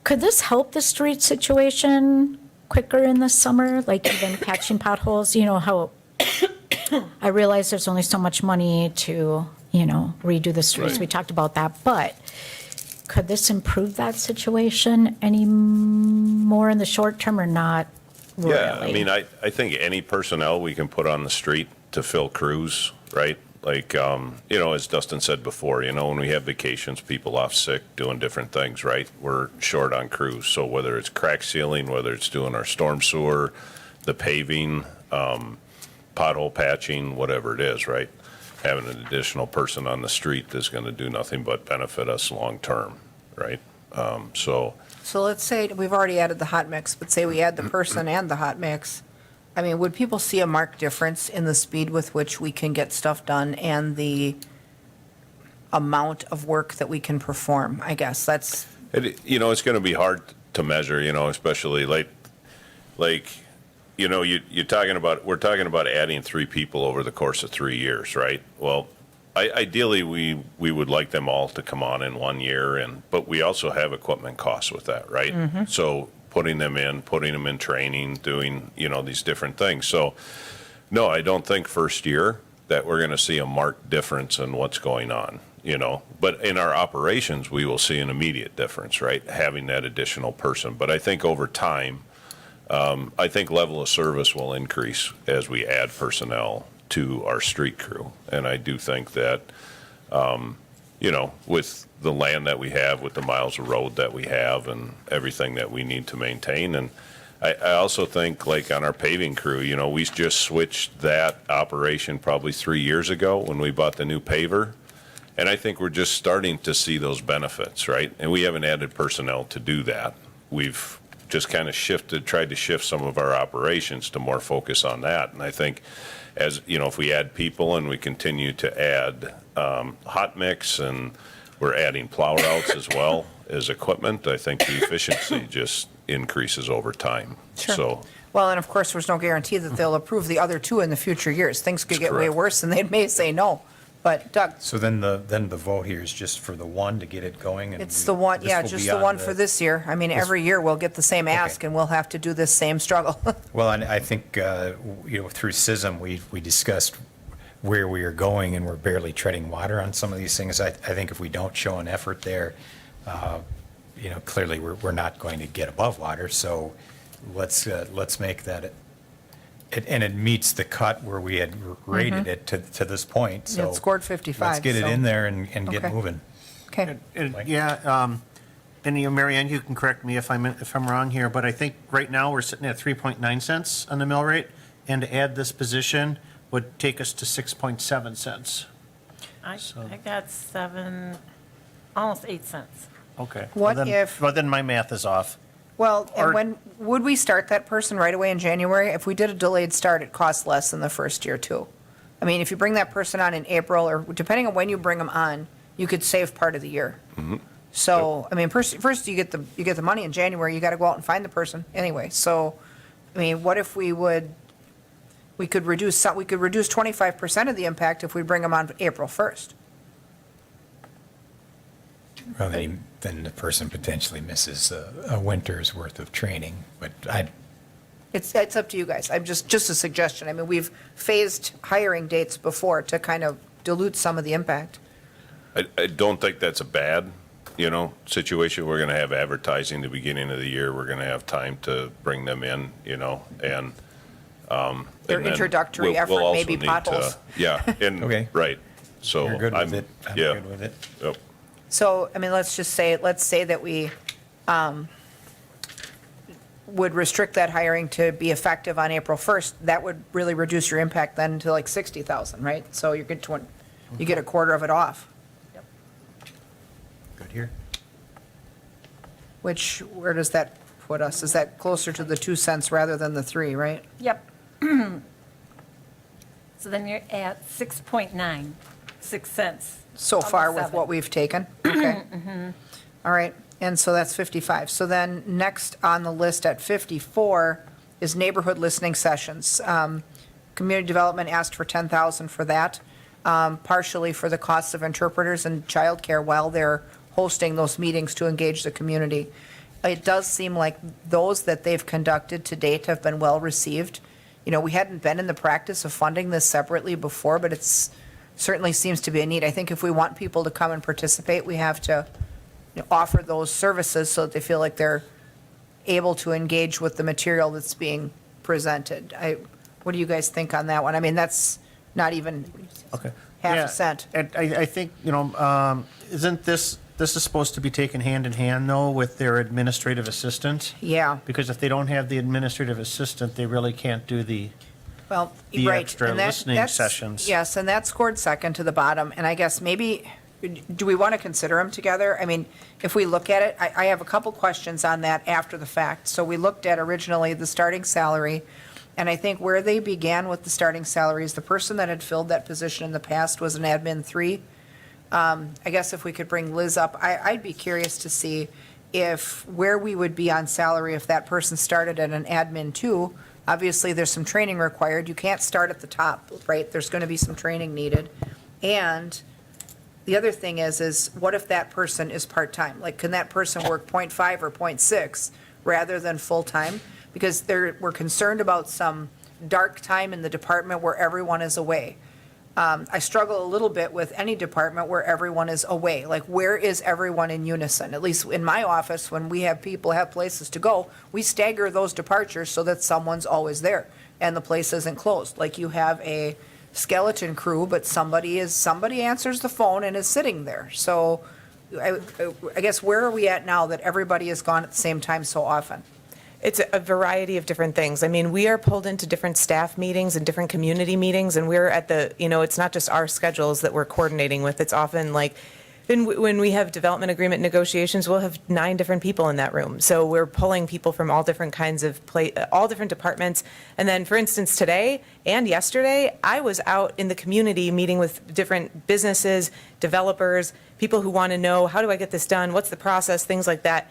could this help the street situation quicker in the summer, like even patching potholes? How I realize there's only so much money to, redo the streets. Right. We talked about that, but could this improve that situation any more in the short term or not really? Yeah, I mean, I think any personnel we can put on the street to fill crews, right? Like, as Dustin said before, when we have vacations, people off sick, doing different things, right? We're short on crews. So whether it's crack sealing, whether it's doing our storm sewer, the paving, pothole patching, whatever it is, right? Having an additional person on the street is going to do nothing but benefit us long-term, right? So So let's say we've already added the hot mix, but say we add the person and the hot mix. I mean, would people see a marked difference in the speed with which we can get stuff done and the amount of work that we can perform? I guess that's, It's going to be hard to measure, especially we're talking about adding 3 people over the course of 3 years, right? Well, ideally, we would like them all to come on in 1 year, but we also have equipment costs with that, right? So putting them in training, doing, these different things. So, no, I don't think first year that we're going to see a marked difference in what's going on, But in our operations, we will see an immediate difference, right? Having that additional person. But I think over time, I think level of service will increase as we add personnel to our street crew. And I do think that, with the land that we have, with the miles of road that we have and everything that we need to maintain. And I also think like on our paving crew, we just switched that operation probably 3 years ago when we bought the new paver. And I think we're just starting to see those benefits, right? And we haven't added personnel to do that. We've just kind of tried to shift some of our operations to more focus on that. And I think if we add people and we continue to add hot mix and we're adding plow routes as well as equipment, I think the efficiency just increases over time. Sure. So, well, and of course, there's no guarantee that they'll approve the other 2 in the future years. Things could get way correct. worse and they may say no. But Doug, So then the vote here is just for the one to get it going? And it's the one, this yeah, will just be the on one for this year. I mean, every year we'll get the same ask and we'll have to do this same struggle. Well, and I think, through CISM, we discussed where we are going, and we're barely treading water on some of these things. I think if we don't show an effort there, clearly we're not going to get above water. So let's make that, and it meets the cut where we had rated it to this point. So It scored 55. let's get it so- in there and get Okay. moving. Okay. And Marianne, you can correct me if I'm wrong here, but I think right now we're sitting at 3.9 cents on the mill rate, and to add this position would take us to 6.7 cents. I got 7, almost 8 cents. Okay. What Well, then- if- Well, then my math is off. Well, Or- and when, would we start that person right away in January? If we did a delayed start, it costs less than the first year too. I mean, if you bring that person on in April, or depending on when you bring them on, you could save part of the year. So, I mean, first you get the money in January, you got to go out and find the person anyway. So, I mean, what if we could reduce 25% of the impact if we bring them on April 1st? Well, then the person potentially misses a winter's worth of training, but It's up to you guys. I'm just a suggestion. I mean, we've phased hiring dates before to kind of dilute some of the impact. I don't think that's a bad, situation. We're going to have advertising the beginning of the year. We're going to have time to bring them in, and. Their and then introductory we'll effort also may be need to- potholes. Yeah, and, Okay. right. So. you're good I'm- with it. I'm yeah, good with it. Yep. So, I mean, let's say that we would restrict that hiring to be effective on April 1st. That would really reduce your impact then to like 60,000, right? So you get a quarter of it off, Good here. where does that put us? Is that closer to the 2 cents rather than the 3, right? Yep. So then you're at 6.9, 6 cents. So far Almost with 7. what we've taken? Okay. All right, and so that's 55. So then next on the list at 54 is neighborhood listening sessions. Community Development asked for 10,000 for that, partially for the costs of interpreters and childcare while they're hosting those meetings to engage the community. It does seem like those that they've conducted to date have been well-received. We hadn't been in the practice of funding this separately before, but it's certainly seems to be a need. I think if we want people to come and participate, we have to offer those services so that they feel like they're able to engage with the material that's being presented. What do you guys think on that one? I mean, that's not even Okay. half Yeah, a cent. And I think, isn't this is supposed to be taken hand in hand, though, with their administrative assistant? Yeah, Because if they don't have the administrative assistant, they really can't do the, well, The right. extra and listening that's- sessions. Yes, and that scored second to the bottom, and I guess maybe, do we want to consider them together? I mean, if we look at it, I have a couple questions on that after the fact. So we looked at originally the starting salary, And I think where they began with the starting salaries, the person that had filled that position in the past was an admin 3. I guess if we could bring Liz up, I'd be curious to see where we would be on salary if that person started at an admin 2. Obviously, there's some training required. You can't start at the top, right? There's going to be some training needed. And the other thing is what if that person is part-time? Like, can that person work 0.5 or 0.6 rather than full-time? Because we're concerned about some dark time in the department where everyone is away. I struggle a little bit with any department where everyone is away. Like, where is everyone in unison? At least in my office, when we have people have places to go, we stagger those departures so that someone's always there and the place isn't closed. Like, you have a skeleton crew, but somebody answers the phone and is sitting there. So I guess where are we at now that everybody is gone at the same time so often? It's a variety of different things. I mean, we are pulled into different staff meetings and different community meetings, and we're at it's not just our schedules that we're coordinating with. It's often like, when we have development agreement negotiations, we'll have 9 different people in that room. So we're pulling people from all different kinds of all different departments. And then, for instance, today and yesterday, I was out in the community meeting with different businesses, developers, people who want to know, how do I get this done? What's the process? Things like that.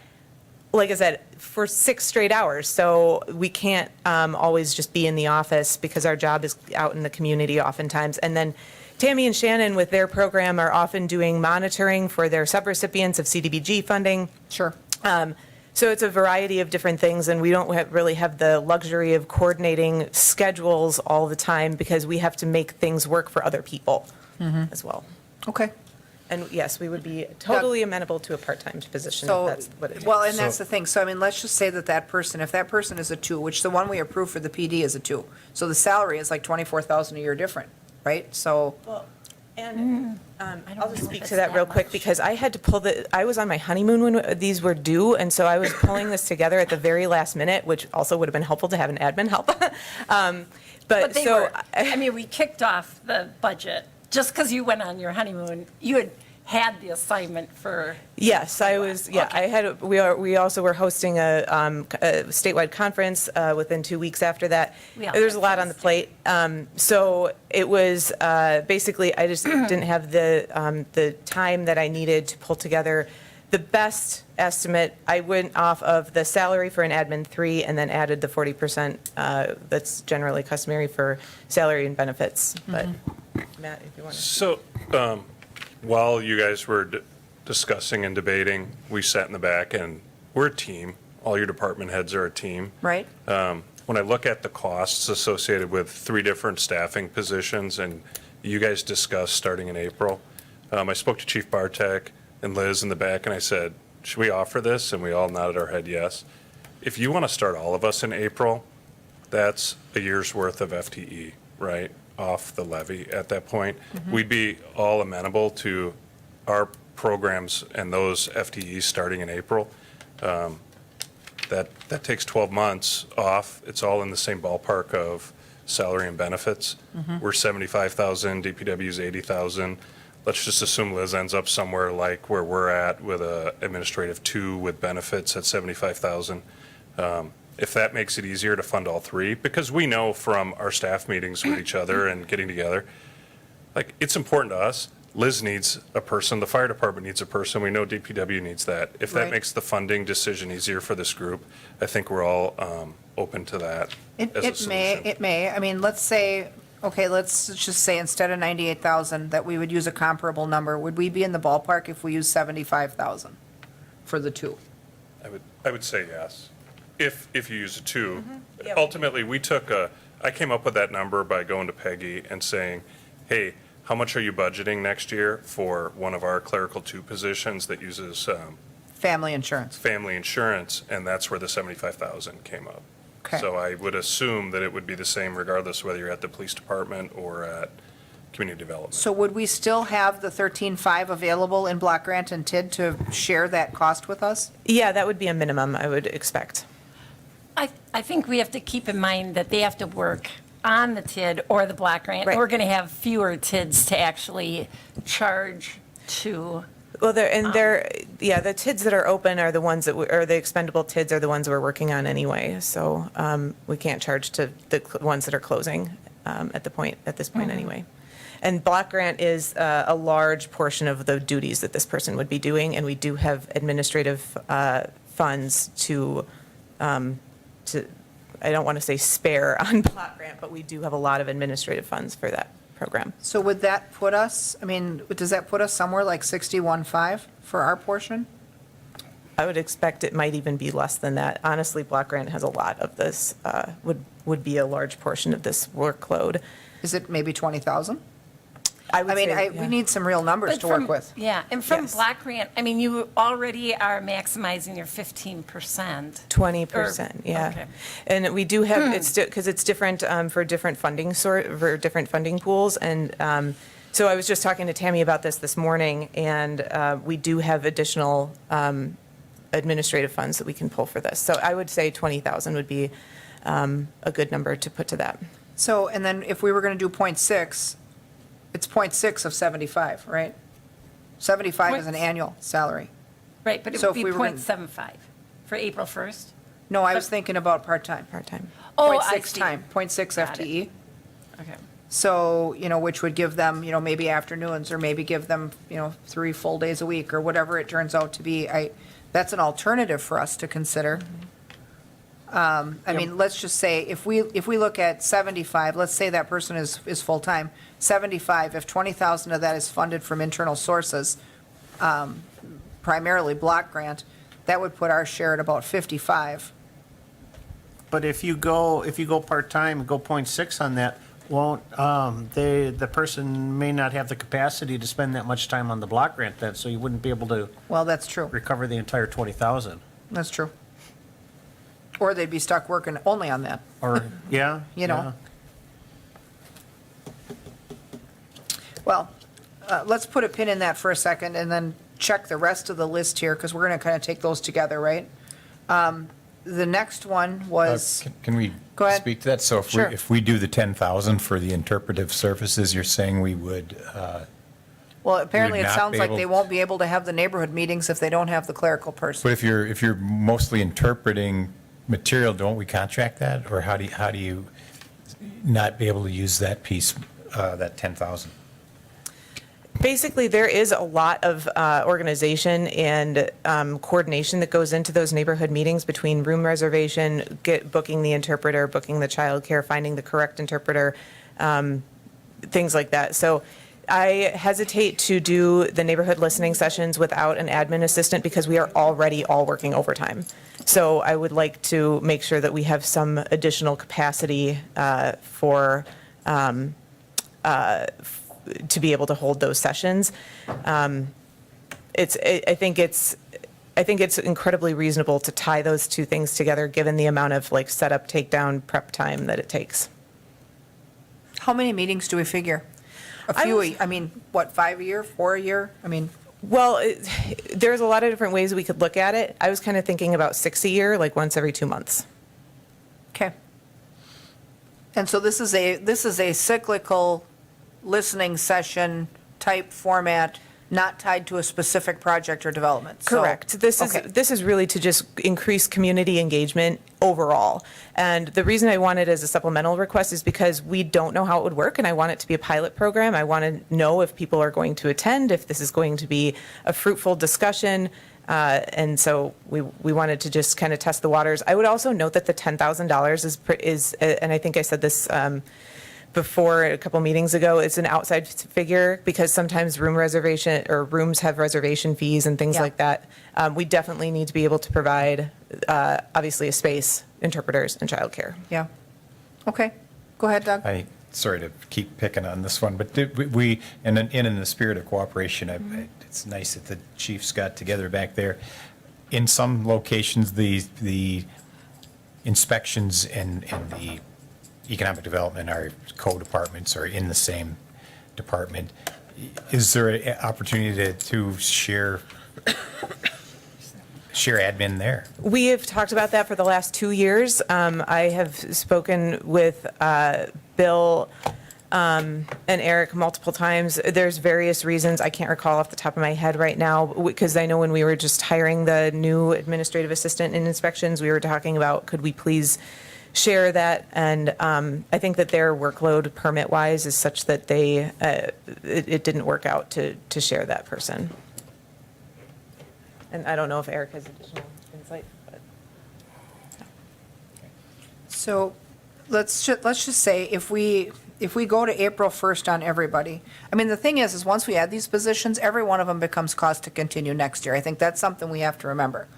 Like I said, for 6 straight hours. So we can't always just be in the office because our job is out in the community oftentimes. And then Tammy and Shannon with their program are often doing monitoring for their subrecipients of CDBG funding. Sure. So it's a variety of different things, and we don't really have the luxury of coordinating schedules all the time because we have to make things work for other people as well. Okay. And yes, we would be totally amenable to a part-time position So, if that's what it is. well, and that's the thing. So, I mean, let's just say that person, if that person is a 2, which the one we approved for the PD is a 2. So the salary is like 24,000 a year different, right? So, Well, and I'll just speak to that real quick because I had to I was on my honeymoon when these were due, and so I was pulling this together at the very last minute, which also would have been helpful to have an admin help. But they were, I mean, we kicked off the budget, just because you went on your honeymoon, you had the assignment for. Yes, I was, we also were hosting a statewide conference within 2 weeks after that. There's a lot on the plate. So it was, basically, I just didn't have the time that I needed to pull together the best estimate. I went off of the salary for an admin 3 and then added the 40% that's generally customary for salary and benefits. But Matt, if you want to. So, while you guys were discussing and debating, we sat in the back and we're a team. All your department heads are a team. right? When I look at the costs associated with 3 different staffing positions, and you guys discussed starting in April, I spoke to Chief Bartek and Liz in the back, and I said, should we offer this? And we all nodded our head yes. If you want to start all of us in April, that's a year's worth of FTE, right, off the levy at that point. We'd be all amenable to our programs and those FTEs starting in April. That takes 12 months off. It's all in the same ballpark of salary and benefits. We're 75,000, DPW's 80,000. Let's just assume Liz ends up somewhere like where we're at with a administrative 2 with benefits at 75,000. If that makes it easier to fund all 3, because we know from our staff meetings with each other and getting together, like, it's important to us. Liz needs a person, the fire department needs a person, we know DPW needs that. If that Right. makes the funding decision easier for this group, I think we're all open to that as a solution. It may. I mean, let's say, okay, let's just say instead of 98,000, that we would use a comparable number. Would we be in the ballpark if we use 75,000 for the 2? I would say yes, if you use a 2. Yeah. Ultimately, I came up with that number by going to Peggy and saying, hey, how much are you budgeting next year for one of our clerical 2 positions that uses Family insurance. family insurance? And that's where the 75,000 came up. Okay. So I would assume that it would be the same regardless whether you're at the police department or at community development. So would we still have the 13.5 available in block grant and TID to share that cost with us? Yeah, that would be a minimum, I would expect. I think we have to keep in mind that they have to work on the TID or the block grant. Right. We're going to have fewer TIDs to actually charge to. Well, yeah, the TIDs that are open are the ones that, or the expendable TIDs are the ones we're working on anyway. So we can't charge to the ones that are closing at this point anyway. And block grant is a large portion of the duties that this person would be doing, and we do have administrative funds to, I don't want to say spare on block grant, but we do have a lot of administrative funds for that program. So would that put us, I mean, does that put us somewhere like 61.5 for our portion? I would expect it might even be less than that. Honestly, block grant has a lot of this, would be a large portion of this workload. Is it maybe 20,000? I would I mean, say, we yeah. need some real numbers But to work from- with. Yeah, and from Yes. block grant, I mean, you already are maximizing your 15%. 20%, yeah. okay. And we do have, it's, because it's different for different funding for different funding pools. And so I was just talking to Tammy about this morning, and we do have additional administrative funds that we can pull for this. So I would say 20,000 would be a good number to put to that. So, and then if we were going to do .6, it's .6 of 75, right? 75 is an annual salary. Right, but it So would if be we were gonna- .75 for April 1st? No, I was thinking about part-time. Part-time. Oh, I .6 see. time, .6 Got it. FTE. Okay. So, which would give them, maybe afternoons, or maybe give them, 3 full days a week, or whatever it turns out to be. That's an alternative for us to consider. I mean, let's just say, if we look at 75, let's say that person is full-time, 75, if 20,000 of that is funded from internal sources, primarily block grant, that would put our share at about 55. But if you go part-time, go .6 on that, won't, the person may not have the capacity to spend that much time on the block grant then, so you wouldn't be able to Well, that's true. recover the entire 20,000. That's true. Or they'd be stuck working only on that. Or, yeah? You know. Well, let's put a pin in that for a second and then check the rest of the list here, because we're going to kind of take those together, right? The next one was, Can we Go ahead. speak to that? So Sure. if we do the 10,000 for the interpretive services, you're saying we would, well, apparently it not sounds be like able- they won't be able to have the neighborhood meetings if they don't have the clerical person. but if you're mostly interpreting material, don't we contract that? Or how do you not be able to use that piece, that 10,000? Basically, there is a lot of organization and coordination that goes into those neighborhood meetings between room reservation, booking the interpreter, booking the childcare, finding the correct interpreter, things like that. So I hesitate to do the neighborhood listening sessions without an admin assistant because we are already all working overtime. So I would like to make sure that we have some additional capacity to be able to hold those sessions. I think it's incredibly reasonable to tie those two things together, given the amount of like setup, takedown, prep time that it takes. How many meetings do we figure? A I few, was- I mean, what, 5 a year, 4 a year? I mean, Well, there's a lot of different ways we could look at it. I was kind of thinking about 6 a year, like once every 2 months. okay. And so this is a cyclical listening session type format, not tied to a specific project or development. So- Correct. Okay. This is really to just increase community engagement overall. And the reason I want it as a supplemental request is because we don't know how it would work, and I want it to be a pilot program. I want to know if people are going to attend, if this is going to be a fruitful discussion. And so we wanted to just kind of test the waters. I would also note that the $10,000 is, and I think I said this before a couple meetings ago, it's an outside figure because sometimes rooms have reservation fees and things Yeah. like that. We definitely need to be able to provide, obviously, a space, interpreters, and childcare. Yeah. Okay. Go ahead, Doug. Sorry to keep picking on this one, but we, in the spirit of cooperation, it's nice that the chiefs got together back there. In some locations, the inspections and the economic development are co-departments or in the same department. Is there an opportunity to share admin there? We have talked about that for the last 2 years. I have spoken with Bill and Eric multiple times. There's various reasons. I can't recall off the top of my head right now, because I know when we were just hiring the new administrative assistant in inspections, we were talking about, could we please share that? And I think that their workload permit-wise is such that it didn't work out to share that person. And I don't know if Eric has additional insight, but. So let's just say if we go to April 1st on everybody, I mean, the thing is once we add these positions, every one of them becomes cost to continue next year. I think that's something we have to remember.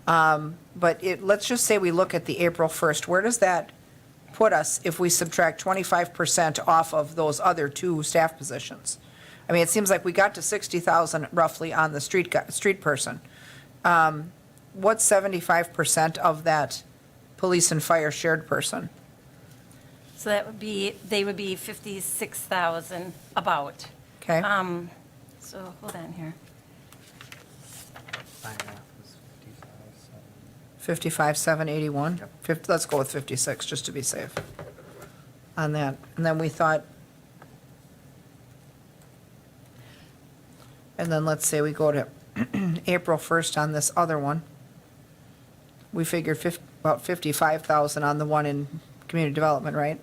But let's just say we look at the April 1st, where does that put us if we subtract 25% off of those other two staff positions? I mean, it seems like we got to 60,000 roughly on the street person. What's 75% of that police and fire shared person? So they would be 56,000 about. Okay? So hold on here. 55,781. Let's go with 56, just to be safe on that. And then we thought, and then let's say we go to April 1st on this other one. We figured about 55,000 on the one in community development, right?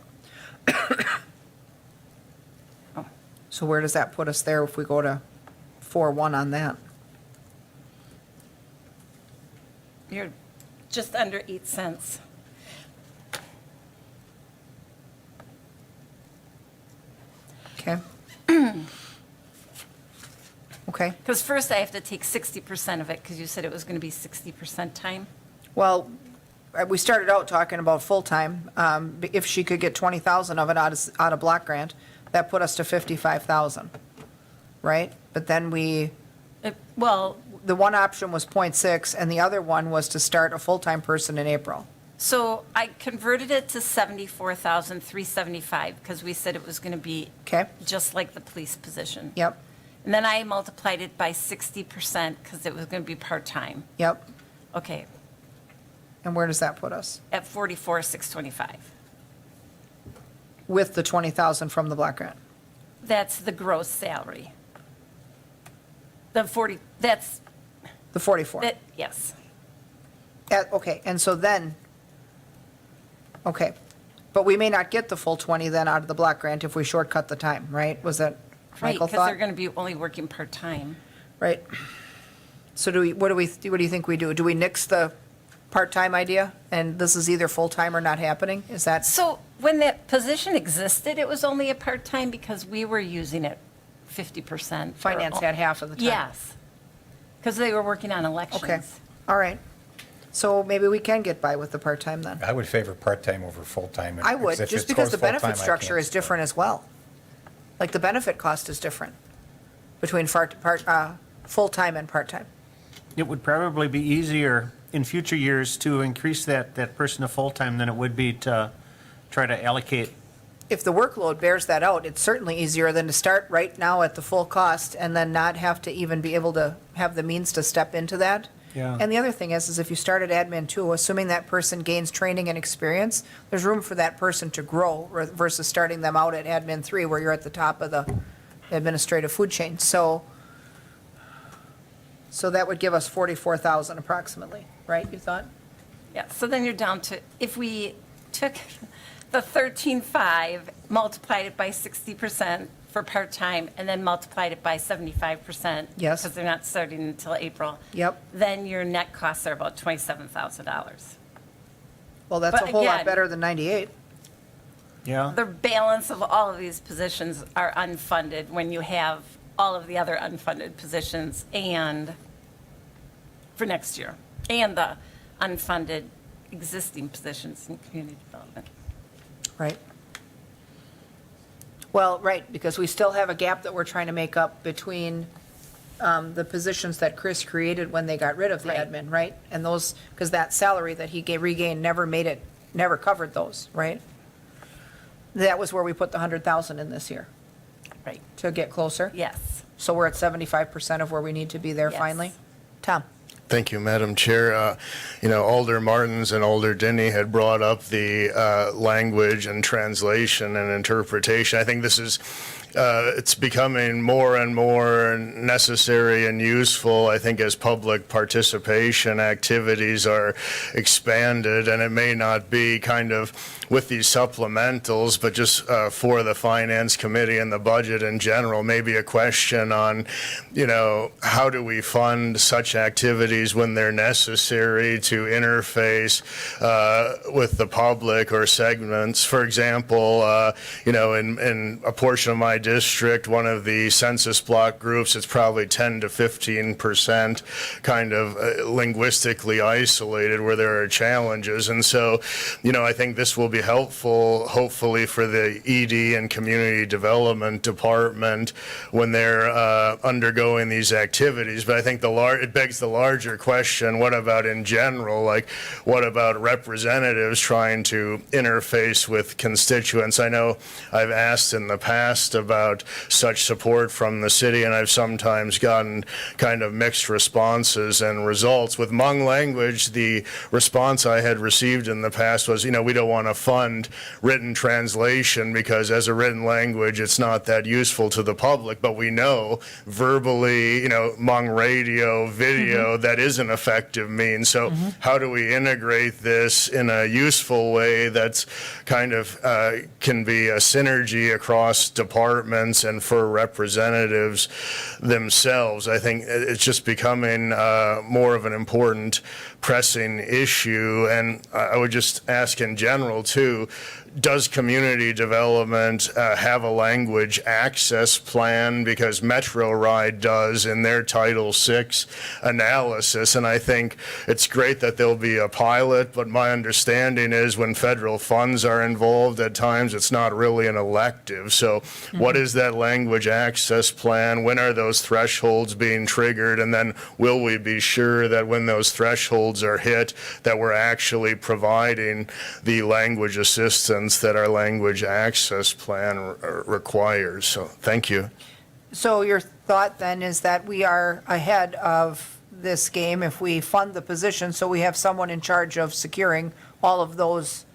So where does that put us there if we go to 4.1 on that? You're just under 8 cents. Okay? Okay. Because first I have to take 60% of it, because you said it was going to be 60% time. Well, we started out talking about full-time. If she could get 20,000 of it out of block grant, that put us to 55,000, right? But then Well, the one option was 0.6, and the other one was to start a full-time person in April. so I converted it to 74,375, because we said it was going to be Okay? just like the police position. Yep, And then I multiplied it by 60%, because it was going to be part-time. yep. Okay, And where does that put us? at 44,625. With the 20,000 from the block grant? That's the gross salary. The 40, that's, The 44? yes. Okay, and so then, okay. But we may not get the full 20 then out of the block grant if we shortcut the time, right? Was that Right, Michael because thought? they're going to be only working part-time. Right. So what do you think we do? Do we nix the part-time idea? And this is either full-time or not happening? Is that, So when that position existed, it was only a part-time because we were using it 50%. finance had half of the time? Yes, because they were working on elections. Okay, all right. So maybe we can get by with the part-time then? I would favor part-time over full-time. I would, If just it because goes the benefit full-time, I structure can't is different as well. Like the benefit cost is different between full-time and part-time. It would probably be easier in future years to increase that person to full-time than it would be to try to allocate. If the workload bears that out, it's certainly easier than to start right now at the full cost and then not have to even be able to have the means to step into that. Yeah. And the other thing is if you start at admin two, assuming that person gains training and experience, there's room for that person to grow versus starting them out at admin three where you're at the top of the administrative food chain. So that would give us 44,000 approximately, right, you thought? Yeah, so then you're down to, if we took the 13.5, multiplied it by 60% for part-time, and then multiplied it by 75%. Yes. Because they're not starting until April. Yep. Then your net costs are about $27,000. Well, that's a But whole lot again- better than 98. Yeah. The balance of all of these positions are unfunded when you have all of the other unfunded positions and for next year, and the unfunded existing positions in community development. Right. Well, right, because we still have a gap that we're trying to make up between the positions that Chris created when they got rid of the Right. admin, right? And those, because that salary that he regained never covered those, right? That was where we put the 100,000 in this year, Right. to get closer. Yes. So we're at 75% of where we need to be there Yes. finally? Tom? Thank you, Madam Chair. Alder Martins and Alder Denny had brought up the language and translation and interpretation. I think this is it's becoming more and more necessary and useful, I think, as public participation activities are expanded, and it may not be kind of with these supplementals, but just for the Finance Committee and the budget in general, maybe a question on, how do we fund such activities when they're necessary to interface with the public or segments. For example, in a portion of my district, one of the census block groups, it's probably 10 to 15% kind of linguistically isolated where there are challenges. And so, I think this will be helpful, hopefully, for the ED and Community Development Department when they're undergoing these activities. But I think it begs the larger question, what about in general? Like, what about representatives trying to interface with constituents? I know I've asked in the past about such support from the city, and I've sometimes gotten kind of mixed responses and results. With Hmong language, the response I had received in the past was, we don't want to fund written translation because as a written language, it's not that useful to the public. But we know verbally, Hmong radio, video, that is an effective means. So how do we integrate this in a useful way that's kind of can be a synergy across departments and for representatives themselves? I think it's just becoming more of an important pressing issue. And I would just ask in general too, does community development have a language access plan? Because Metro Ride does in their Title VI analysis. And I think it's great that there'll be a pilot, but my understanding is when federal funds are involved, at times it's not really an elective. So what is that language access plan? When are those thresholds being triggered? And then will we be sure that when those thresholds are hit, that we're actually providing the language assistance that our language access plan requires? So thank you. So your thought then is that we are ahead of this game if we fund the position, so we have someone in charge of securing all of those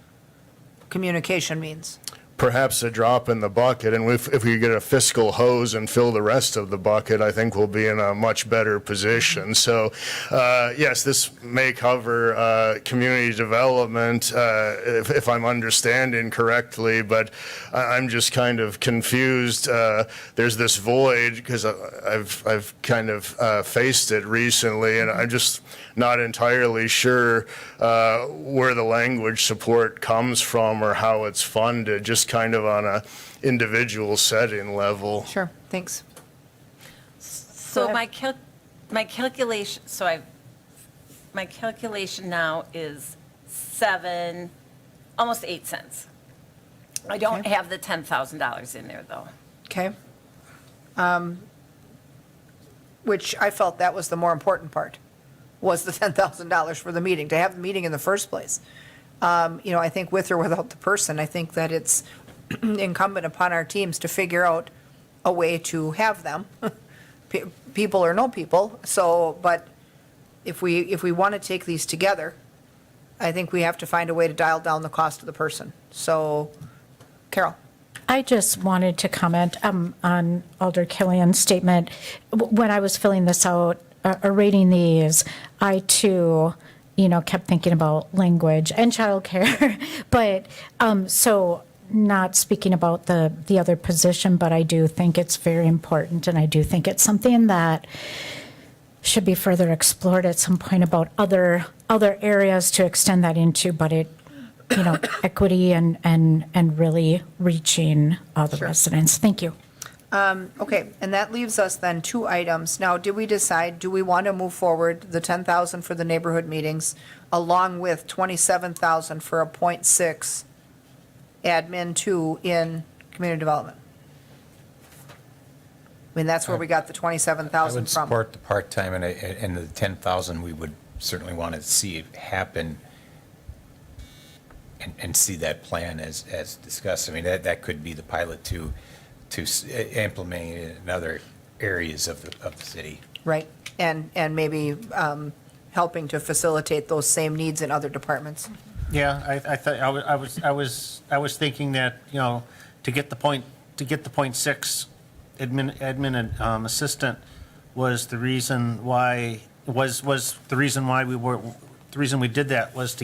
communication means. Perhaps a drop in the bucket, and if we get a fiscal hose and fill the rest of the bucket, I think we'll be in a much better position. So, yes, this may cover community development, if I'm understanding correctly, but I'm just kind of confused. There's this void, because I've kind of faced it recently, and I'm just not entirely sure where the language support comes from or how it's funded, just kind of on a individual setting level. Sure, thanks. So my calculation, my calculation now is almost 8 cents. I don't Okay. have the $10,000 in there, though. Okay. Which I felt that was the more important part, was the $10,000 for the meeting, to have the meeting in the first place. I think with or without the person, I think that it's incumbent upon our teams to figure out a way to have them, people or no people. So, but if we want to take these together, I think we have to find a way to dial down the cost of the person. So, Carol. I just wanted to comment on Alder Killian's statement. When I was filling this out, or reading these, I too, kept thinking about language and childcare. But so not speaking about the other position, but I do think it's very important, and I do think it's something that should be further explored at some point about other areas to extend that into. But it, equity and really reaching the residents. Thank you. Okay, and that leaves us then 2 items. Now, did we decide, do we want to move forward the 10,000 for the neighborhood meetings along with 27,000 for a .6 admin 2 in community development? I mean, that's where we got the I 27,000 would from. support the part-time, and the 10,000, we would certainly want to see it happen and see that plan as discussed. I mean, that could be the pilot to implement it in other areas of the city. Right, and maybe helping to facilitate those same needs in other departments. Yeah, I thought, I was thinking that, you know, to get the point 0.6 admin and assistant was the reason why, the reason we did that was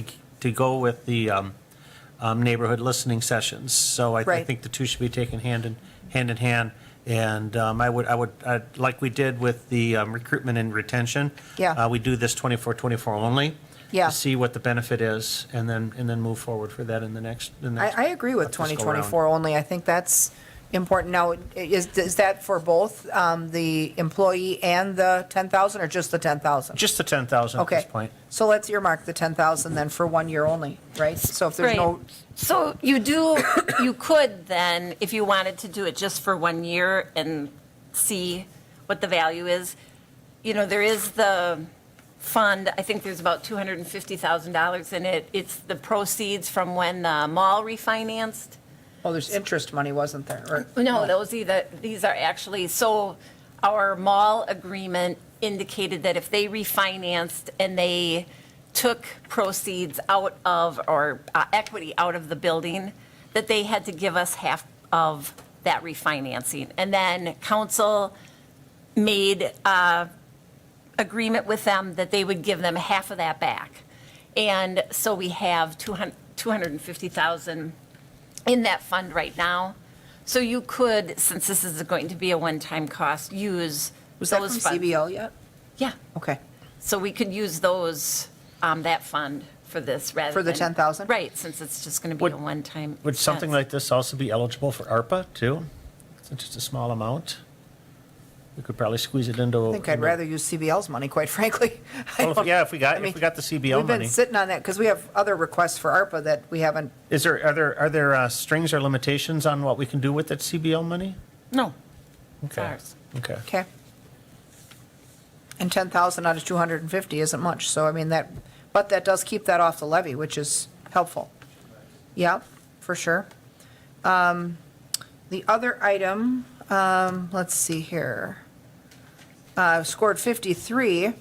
to go with the neighborhood listening sessions. So I Right. think the two should be taken hand in hand. And I'd like we did with the recruitment and retention. Yeah. We do this 24 only. Yeah. To see what the benefit is, and then move forward for that in the next. I agree with fiscal round. 2024 only. I think that's important. Now, is that for both the employee and the 10,000, or just the 10,000? Just the 10,000 at Okay. this point. So let's earmark the 10,000 then for 1 year only, right? So if there's Right. no, So you could then, if you wanted to do it just for 1 year and see what the value is, you know, there is the fund, I think there's about $250,000 in it. It's the proceeds from when the mall refinanced. oh, there's interest money, wasn't there? Or- No, these are actually, so our mall agreement indicated that if they refinanced and they took proceeds out of, or equity out of the building, that they had to give us half of that refinancing. And then council made agreement with them that they would give them half of that back. And so we have 250,000 in that fund right now. So you could, since this is going to be a one-time cost, use Was that from those funds. CBL yet? Yeah, Okay. so we could use those, that fund for this rather For the than- 10,000? Right, since it's just going to be Would- a one-time. Would something expense. like this also be eligible for ARPA too? Since it's a small amount? We could probably squeeze it into. I think I'd rather use CBL's money, quite frankly. I Well, don't- yeah, if we got I mean, the CBL We've been money. sitting on that because we have other requests for ARPA that we haven't, Are there strings or limitations on what we can do with that CBL money? No, it's Okay. ours. Okay. okay. And 10,000 out of 250 isn't much, so I mean, but that does keep that off the levy, which is helpful. Yeah, for sure. The other item, let's see here, scored 53,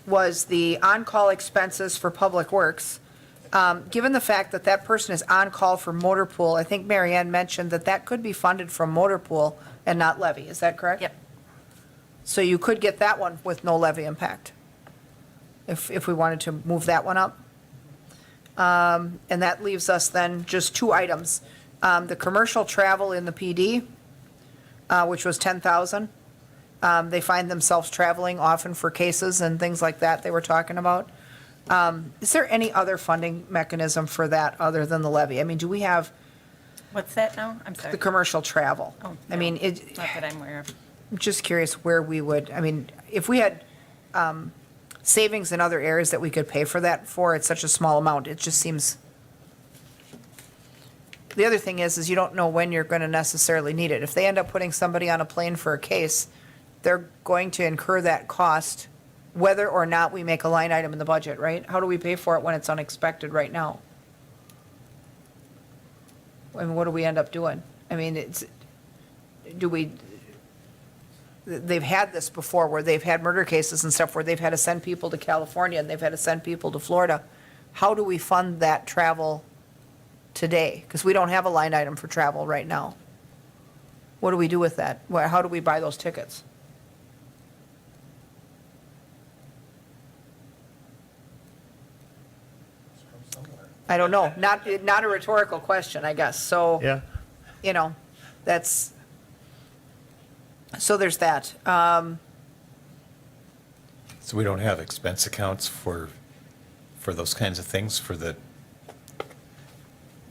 was the on-call expenses for Public Works. Given the fact that that person is on call for motor pool, I think Mary Ann mentioned that that could be funded from motor pool and not levy. Is that correct? Yep. So you could get that one with no levy impact, if we wanted to move that one up. And that leaves us then just two items. The commercial travel in the PD, which was 10,000. They find themselves traveling often for cases and things like that they were talking about. Is there any other funding mechanism for that other than the levy? I mean, do we have What's that now? I'm sorry. the commercial travel? Oh, I mean, no, it, Not that I'm aware of. I'm just curious where we would, I mean, if we had savings in other areas that we could pay for that for, it's such a small amount, it just seems. The other thing is you don't know when you're going to necessarily need it. If they end up putting somebody on a plane for a case, they're going to incur that cost, whether or not we make a line item in the budget, right? How do we pay for it when it's unexpected right now? I mean, what do we end up doing? I mean, they've had this before where they've had murder cases and stuff where they've had to send people to California and they've had to send people to Florida. How do we fund that travel today? Because we don't have a line item for travel right now. What do we do with that? How do we buy those tickets? I don't know. Not a rhetorical question, I guess. So, Yeah. you know, that's, so there's that. So we don't have expense accounts for those kinds of things, for the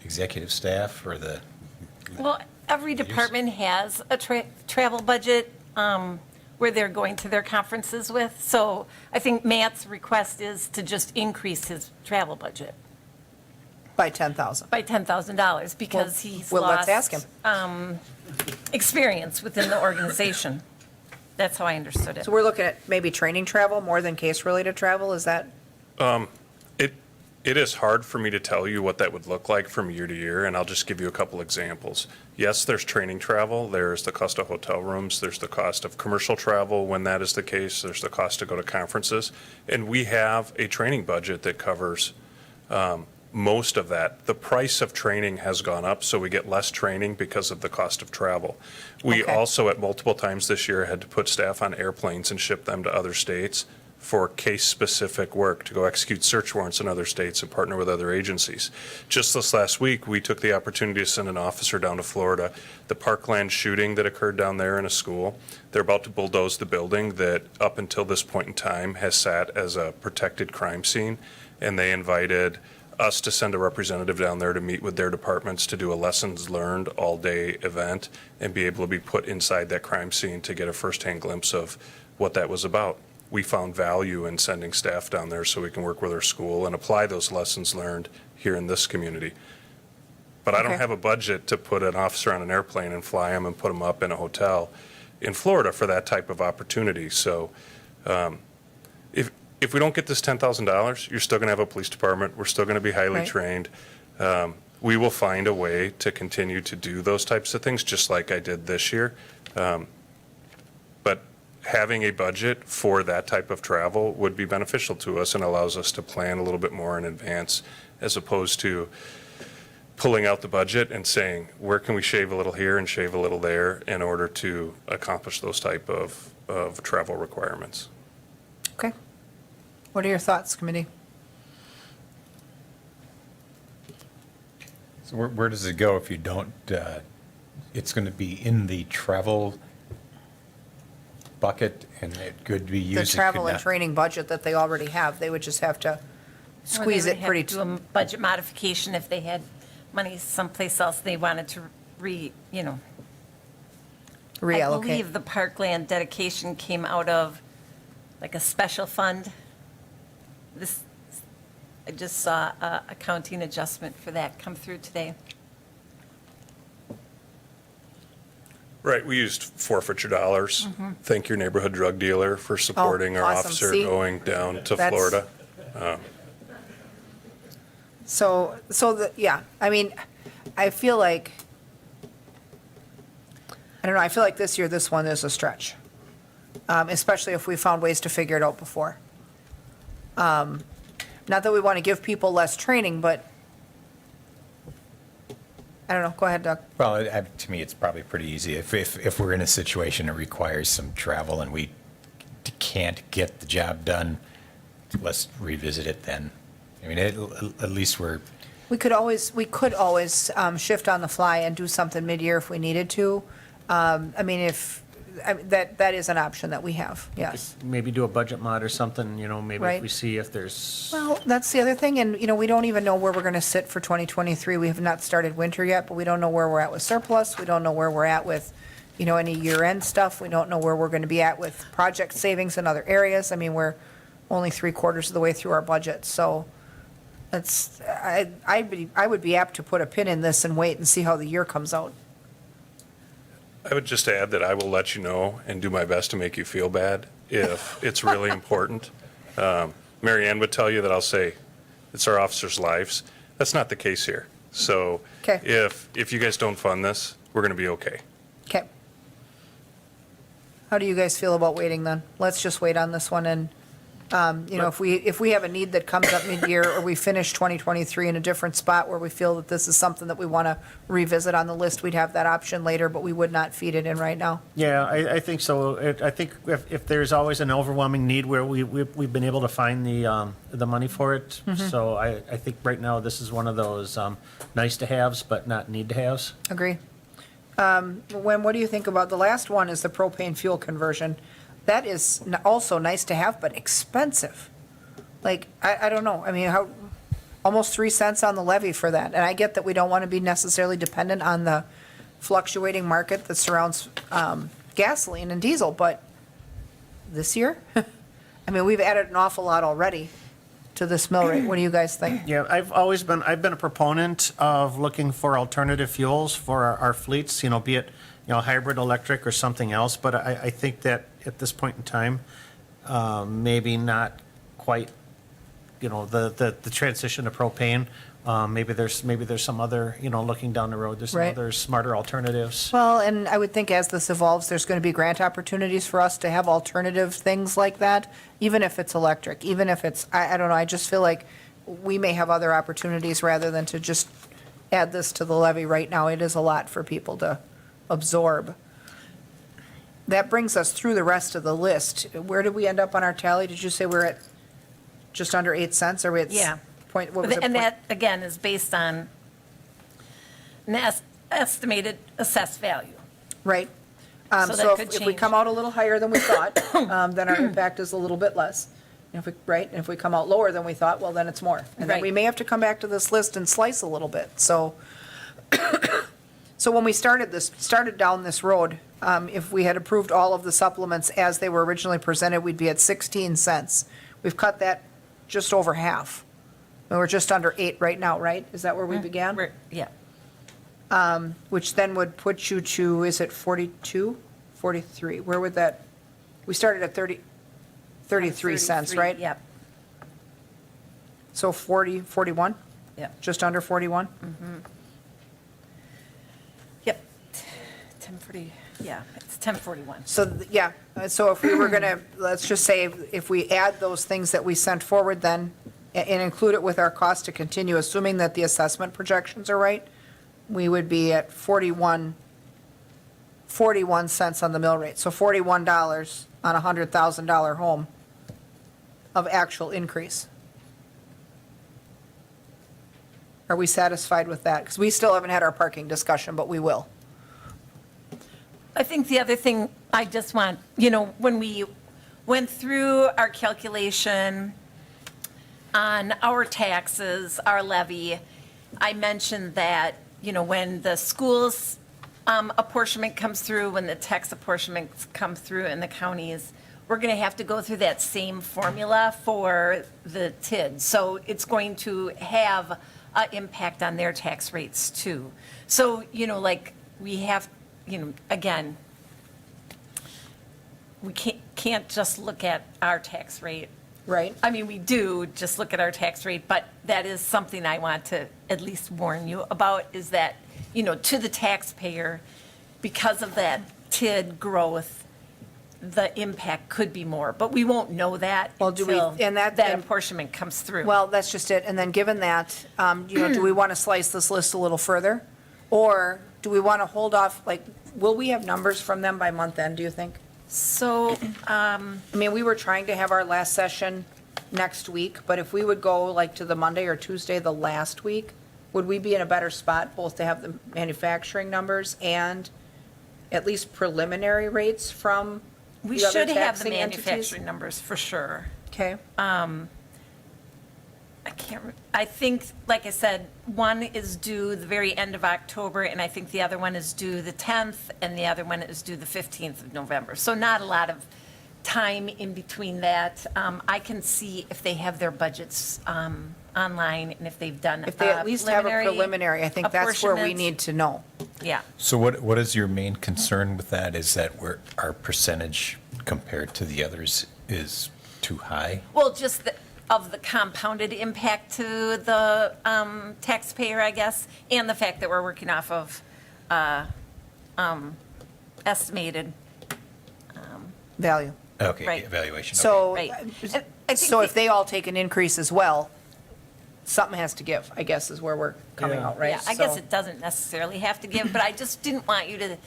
executive staff or the, Well, every department has a travel budget where they're going to their conferences with. So I think Matt's request is to just increase his travel budget By 10,000. by $10,000 because he's well, lost. let's ask him. Experience within the organization. That's how I understood it. So we're looking at maybe training travel more than case-related travel, is that? It is hard for me to tell you what that would look like from year to year, and I'll just give you a couple examples. Yes, there's training travel, there's the cost of hotel rooms, there's the cost of commercial travel when that is the case, there's the cost to go to conferences, and we have a training budget that covers most of that. The price of training has gone up, so we get less training because of the cost of travel. We Okay. also, at multiple times this year, had to put staff on airplanes and ship them to other states for case-specific work, to go execute search warrants in other states and partner with other agencies. Just this last week, we took the opportunity to send an officer down to Florida. The Parkland shooting that occurred down there in a school, they're about to bulldoze the building that up until this point in time has sat as a protected crime scene, and they invited us to send a representative down there to meet with their departments to do a lessons learned all-day event and be able to be put inside that crime scene to get a firsthand glimpse of what that was about. We found value in sending staff down there so we can work with our school and apply those lessons learned here in this community. But I don't Okay. have a budget to put an officer on an airplane and fly him and put him up in a hotel in Florida for that type of opportunity. So if we don't get this $10,000, you're still going to have a police department. We're still going to be highly Right. trained. We will find a way to continue to do those types of things, just like I did this year. But having a budget for that type of travel would be beneficial to us and allows us to plan a little bit more in advance, as opposed to pulling out the budget and saying, where can we shave a little here and shave a little there in order to accomplish those type of travel requirements. Okay. What are your thoughts, committee? So where does it go if you don't, it's going to be in the travel bucket and it could be used. The it could travel and not- training budget that they already have, they would just have to squeeze it pretty. Or they would have to do a budget modification if they had money someplace else they wanted to I Reallocate. believe the parkland dedication came out of like a special fund. I just saw a accounting adjustment for that come through today. Right, we used forfeiture dollars. Thank your neighborhood drug dealer for supporting our awesome. officer See? going down to That's- Florida. Yeah, I mean, I feel like, I don't know, I feel like this year, this one is a stretch. Especially if we found ways to figure it out before. Not that we want to give people less training, but, I don't know, go ahead, Doug. Well, to me, it's probably pretty easy. If we're in a situation that requires some travel and we can't get the job done, let's revisit it then. I mean, at least we're, We could always shift on the fly and do something mid-year if we needed to. I mean, that is an option that we have, yes. Maybe do a budget mod or something, maybe Right. if we see if there's, Well, that's the other thing, and, we don't even know where we're going to sit for 2023. We have not started winter yet, but we don't know where we're at with surplus. We don't know where we're at with, any year-end stuff. We don't know where we're going to be at with project savings in other areas. I mean, we're only 3/4 of the way through our budget, so I would be apt to put a pin in this and wait and see how the year comes out. I would just add that I will let you know and do my best to make you feel bad if it's really important. Mary Ann would tell you that I'll say, it's our officers' lives. That's not the case here. So Okay. if you guys don't fund this, we're going to be okay. Okay. How do you guys feel about waiting then? Let's just wait on this one and, if we have a need that comes up mid-year or we finish 2023 in a different spot where we feel that this is something that we want to revisit on the list, we'd have that option later, but we would not feed it in right now. yeah, I think so. I think if there's always an overwhelming need where we've been able to find the money for it. So I think right now this is one of those nice to haves, but not need to haves. Agree. When, what do you think about, the last one is the propane fuel conversion. That is also nice to have, but expensive. Like, I don't know, I mean, almost 3 cents on the levy for that. And I get that we don't want to be necessarily dependent on the fluctuating market that surrounds gasoline and diesel, but this year? I mean, we've added an awful lot already to this mill rate. What do you guys think? Yeah, I've been a proponent of looking for alternative fuels for our fleets, be it, hybrid electric or something else, but I think that at this point in time, maybe not quite the transition to propane. Maybe there's some other, looking down the road, there's some Right. other smarter alternatives. Well, and I would think as this evolves, there's going to be grant opportunities for us to have alternative things like that, even if it's electric, even if it's, I don't know, I just feel like we may have other opportunities rather than to just add this to the levy right now. It is a lot for people to absorb. That brings us through the rest of the list. Where did we end up on our tally? Did you say we're at just under 8 cents? Or we at Yeah. point, what was it? And point- that, again, is based on an estimated assessed value. Right. So that So could if we change. come out a little higher than we thought, then our impact is a little bit less. And if we, right, and if we come out lower than we thought, well, then it's more. And then Right. we may have to come back to this list and slice a little bit, so. So when we started down this road, if we had approved all of the supplements as they were originally presented, we'd be at 16 cents. We've cut that just over half. And we're just under 8 right now, right? Is that where we began? Yeah. Which then would put you to, is it 42, 43? Where would that, we started at 33 cents, right? Yep, So 40, 41? yep, Just under 41? yep. 10:40, yeah, it's 10:41. So, yeah, so if we were going to, let's just say, if we add those things that we sent forward then, and include it with our cost to continue, assuming that the assessment projections are right, we would be at 41 cents on the mill rate. So $41 on a $100,000 home of actual increase. Are we satisfied with that? Because we still haven't had our parking discussion, but we will. I think the other thing I just want, when we went through our calculation on our taxes, our levy, I mentioned that, when the schools apportionment comes through, when the tax apportionments come through in the counties, we're going to have to go through that same formula for the TID. So it's going to have an impact on their tax rates too. So, like we have, again, we can't just look at our tax rate. Right. I mean, we do just look at our tax rate, but that is something I want to at least warn you about, is that, to the taxpayer, because of that TID growth, the impact could be more, but we won't know that Well, do we- until and that- that apportionment comes through. Well, that's just it. And then given that, do we want to slice this list a little further? Or do we want to hold off, will we have numbers from them by month end, do you think? So, I mean, we were trying to have our last session next week, but if we would go to the Monday or Tuesday, the last week, would we be in a better spot both to have the manufacturing numbers and at least preliminary rates from we the other should have the taxing entities? manufacturing numbers for sure. Okay, I think, like I said, one is due the very end of October, and I think the other one is due the 10th, and the other one is due the 15th of November. So not a lot of time in between that. I can see if they have their budgets online and if they've done if they at least have a preliminary, I think that's where we apportionments. need to know. Yeah. So what is your main concern with that? Is that our percentage compared to the others is too high? Well, just of the compounded impact to the taxpayer, I guess, and the fact that we're working off of estimated, Value. Okay, Right. evaluation. okay. So, right. And I think so if the- they all take an increase as well, something has to give, I guess, is where we're coming Yeah. out, right? Yeah, I guess So- it doesn't necessarily have to give, but I just didn't want you to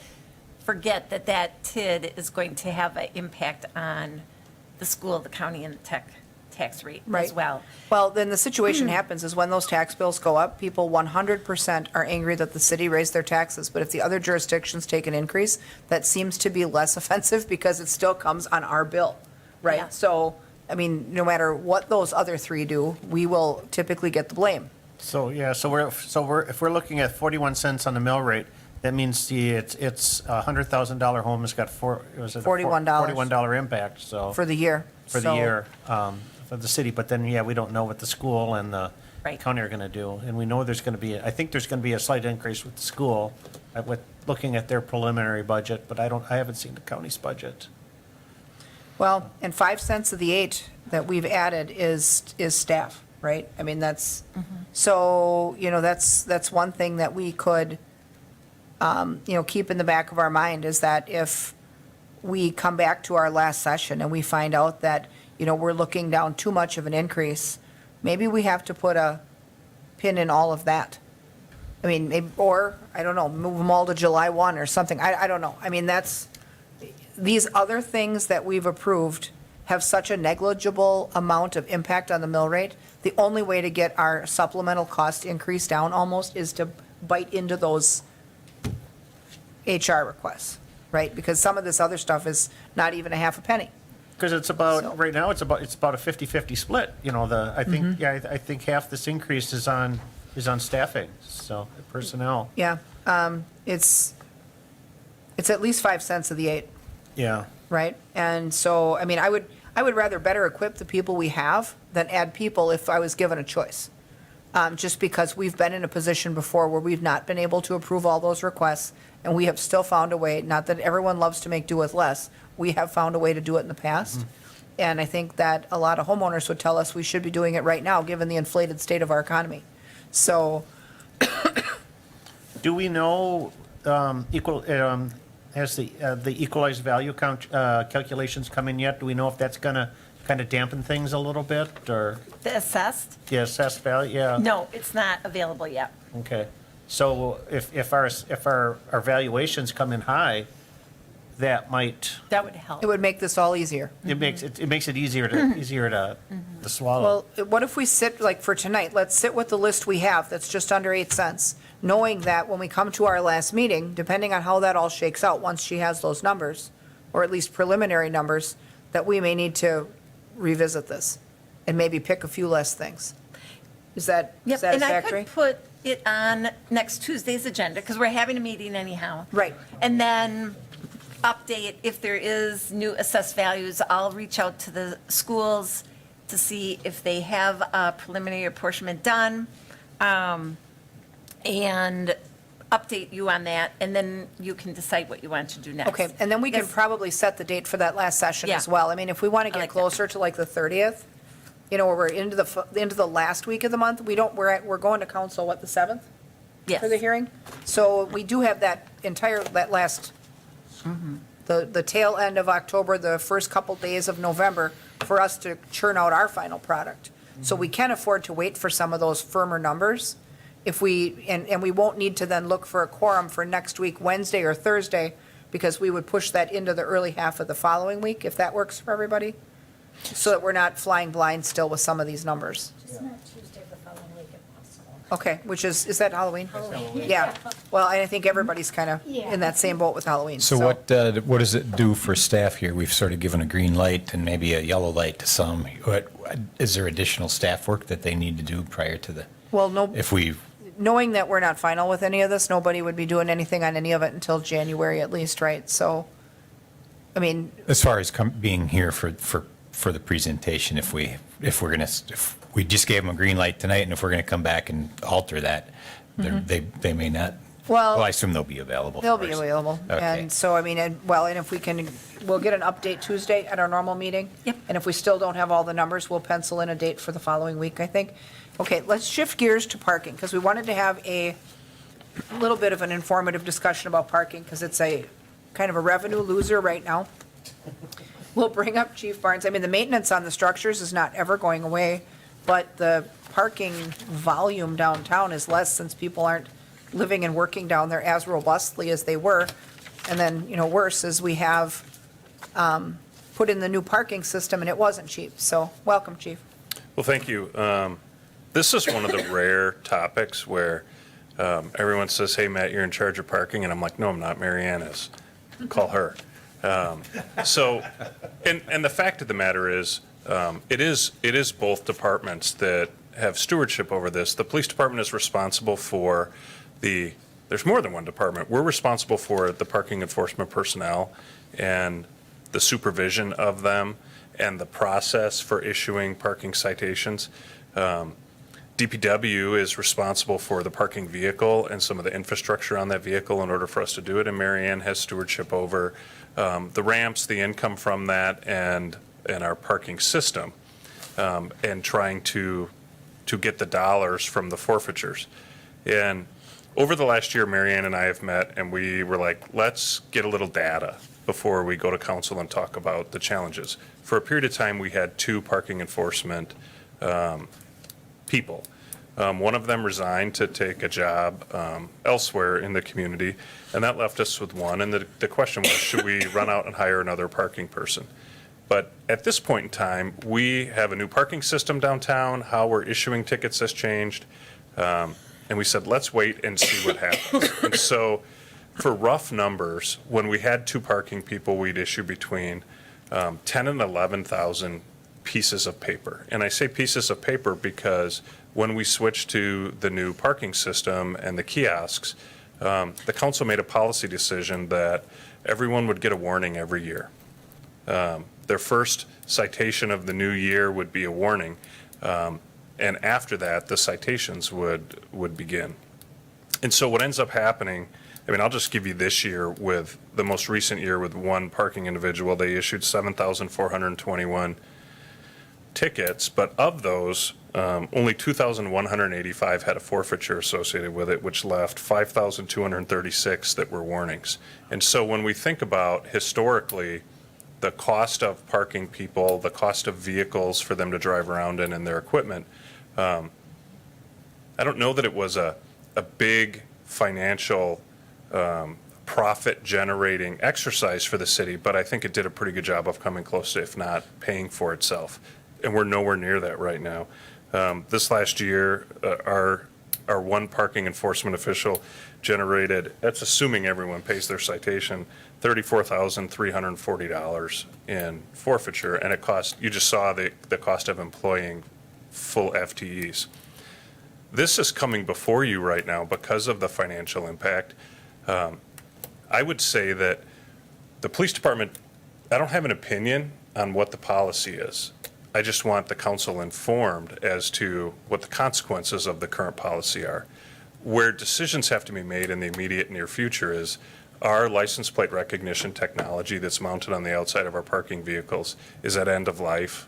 forget that that TID is going to have an impact on the school, the county, and the tax rate as Right. well. Well, then the situation happens is when those tax bills go up, people 100% are angry that the city raised their taxes. But if the other jurisdictions take an increase, that seems to be less offensive because it still comes on our bill, Yeah. right? So, I mean, no matter what those other three do, we will typically get the blame. So, yeah, if we're looking at 41 cents on the mill rate, that means it's a $100,000 home has got $41. $41 impact, so. For the year. For the So- year, for the city, but then, yeah, we don't know what the school and the Right. county are gonna do. And we know there's gonna be, I think there's gonna be a slight increase with the school, with looking at their preliminary budget, but I haven't seen the county's budget. Well, and 5 cents of the 8 that we've added is staff, right? I mean, that's, so, that's one thing that we could, keep in the back of our mind is that if we come back to our last session and we find out that, we're looking down too much of an increase, maybe we have to put a pin in all of that. I mean, maybe, or, I don't know, move them all to July 1 or something. I don't know. I mean, these other things that we've approved have such a negligible amount of impact on the mill rate. The only way to get our supplemental cost increase down almost is to bite into those HR requests, right? Because some of this other stuff is not even a half a penny. Because it's So- about, right now, it's about a 50/50 split, I think, I think half this increase is on staffing, so personnel. Yeah, it's at least 5 cents of the 8. Yeah. Right? And so, I mean, I would rather better equip the people we have than add people if I was given a choice. Just because we've been in a position before where we've not been able to approve all those requests, and we have still found a way, not that everyone loves to make do with less, we have found a way to do it in the past. And I think that a lot of homeowners would tell us we should be doing it right now, given the inflated state of our economy. So, Do we know, has the equalized value calculations come in yet? Do we know if that's going to kind of dampen things a little bit, or The assessed? the assessed value? Yeah. No, it's not available yet. Okay. So if our valuations come in high, that might, That would help. it would make this all easier. it makes it easier to swallow. Well, what if we sit, like for tonight, let's sit with the list we have that's just under 8 cents, knowing that when we come to our last meeting, depending on how that all shakes out, once she has those numbers, or at least preliminary numbers, that we may need to revisit this and maybe pick a few less things. Is that Yep, and I satisfactory? could put it on next Tuesday's agenda, because we're having a meeting anyhow. Right. And then update, if there is new assessed values, I'll reach out to the schools to see if they have a preliminary apportionment done, and update you on that, and then you can decide what you want to do next. Okay, and then we can Yes. probably set the date for that last session Yeah. as well. I mean, if we want to I get like that. closer to like the 30th, where we're into the last week of the month, we're going to council, what, the 7th? Yes. For the hearing? So we do have that last, the tail end of October, the first couple days of November, for us to churn out our final product. So we can afford to wait for some of those firmer numbers. If and we won't need to then look for a quorum for next week, Wednesday or Thursday, because we would push that into the early half of the following week, if that works for everybody. So that we're not flying blind still with some of these numbers. Just not Tuesday the following week if possible. Okay, which is that Halloween? Yeah, well, I think everybody's kind of in that same boat with Halloween. So what does it do for staff here? We've sort of given a green light and maybe a yellow light to some. Is there additional staff work that they need to do prior to the, Well, no, if we, knowing that we're not final with any of this, nobody would be doing anything on any of it until January at least, right? So, I mean, as far as being here for the presentation, if we just gave them a green light tonight, and if we're going to come back and alter that, they may not. Well, I assume they'll be available. they'll for be us. available. Okay. And so, I mean, and if we can, we'll get an update Tuesday at our normal meeting. Yep. And if we still don't have all the numbers, we'll pencil in a date for the following week, I think. Okay, let's shift gears to parking, because we wanted to have a little bit of an informative discussion about parking, because it's a kind of a revenue loser right now. We'll bring up Chief Barnes. I mean, the maintenance on the structures is not ever going away, but the parking volume downtown is less since people aren't living and working down there as robustly as they were. And then, worse is we have put in the new parking system, and it wasn't cheap. So, welcome, Chief. Well, thank you. This is one of the rare topics where everyone says, hey, Matt, you're in charge of parking. And I'm like, no, I'm not. Mary Ann is. Call her. So, and the fact of the matter is, it is both departments that have stewardship over this. The police department is responsible for there's more than one department. We're responsible for the parking enforcement personnel and the supervision of them and the process for issuing parking citations. DPW is responsible for the parking vehicle and some of the infrastructure on that vehicle in order for us to do it, and Mary Ann has stewardship over the ramps, the income from that, and our parking system, and trying to get the dollars from the forfeitures. And over the last year, Mary Ann and I have met, and we were like, let's get a little data before we go to council and talk about the challenges. For a period of time, we had 2 parking enforcement people. One of them resigned to take a job elsewhere in the community, and that left us with one. And the question was, should we run out and hire another parking person? But at this point in time, we have a new parking system downtown. How we're issuing tickets has changed. And we said, let's wait and see what happens. And so for rough numbers, when we had 2 parking people, we'd issue between 10 and 11,000 pieces of paper. And I say pieces of paper because when we switched to the new parking system and the kiosks, the council made a policy decision that everyone would get a warning every year. Their first citation of the new year would be a warning. And after that, the citations would begin. And so what ends up happening, I mean, I'll just give you this year with the most recent year with one parking individual. They issued 7,421 tickets, but of those, only 2,185 had a forfeiture associated with it, which left 5,236 that were warnings. And so when we think about historically the cost of parking people, the cost of vehicles for them to drive around in and their equipment, I don't know that it was a big financial profit-generating exercise for the city, but I think it did a pretty good job of coming close to, if not paying for itself. And we're nowhere near that right now. This last year, our one parking enforcement official generated, that's assuming everyone pays their citation, $34,340 in forfeiture, and it cost, you just saw the cost of employing full FTEs. This is coming before you right now because of the financial impact. I would say that the police department, I don't have an opinion on what the policy is. I just want the council informed as to what the consequences of the current policy are. Where decisions have to be made in the immediate near future is our license plate recognition technology that's mounted on the outside of our parking vehicles is at end of life.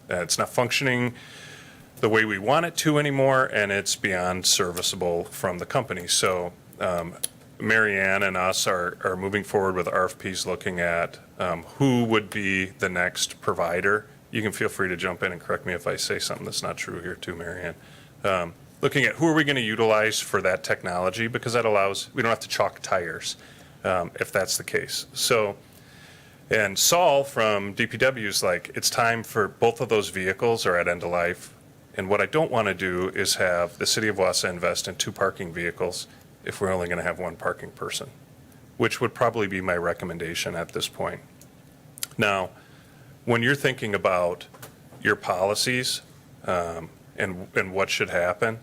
It's not functioning the way we want it to anymore, and it's beyond serviceable from the company. So Mary Ann and us are moving forward with RFPs looking at who would be the next provider. You can feel free to jump in and correct me if I say something that's not true here too, Mary Ann. Looking at who are we going to utilize for that technology, because that allows, we don't have to chalk tires if that's the case. So, and Saul from DPW is like, it's time for both of those vehicles are at end of life. And what I don't want to do is have the city of Wausau invest in 2 parking vehicles if we're only going to have 1 parking person, which would probably be my recommendation at this point. Now, when you're thinking about your policies and what should happen,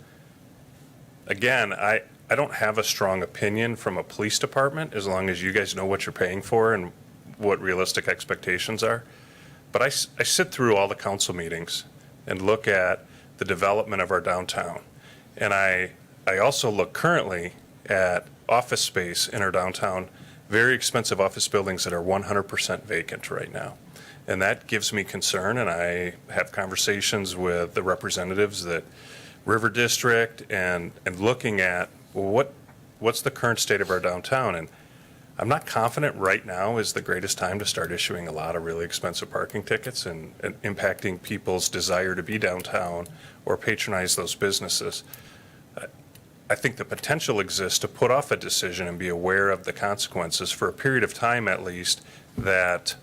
again, I don't have a strong opinion from a police department as long as you guys know what you're paying for and what realistic expectations are. But I sit through all the council meetings and look at the development of our downtown. And I also look currently at office space in our downtown, very expensive office buildings that are 100% vacant right now. And that gives me concern, and I have conversations with the representatives that River District and looking at, well, what's the current state of our downtown? And I'm not confident right now is the greatest time to start issuing a lot of really expensive parking tickets and impacting people's desire to be downtown or patronize those businesses. I think the potential exists to put off a decision and be aware of the consequences for a period of time at least that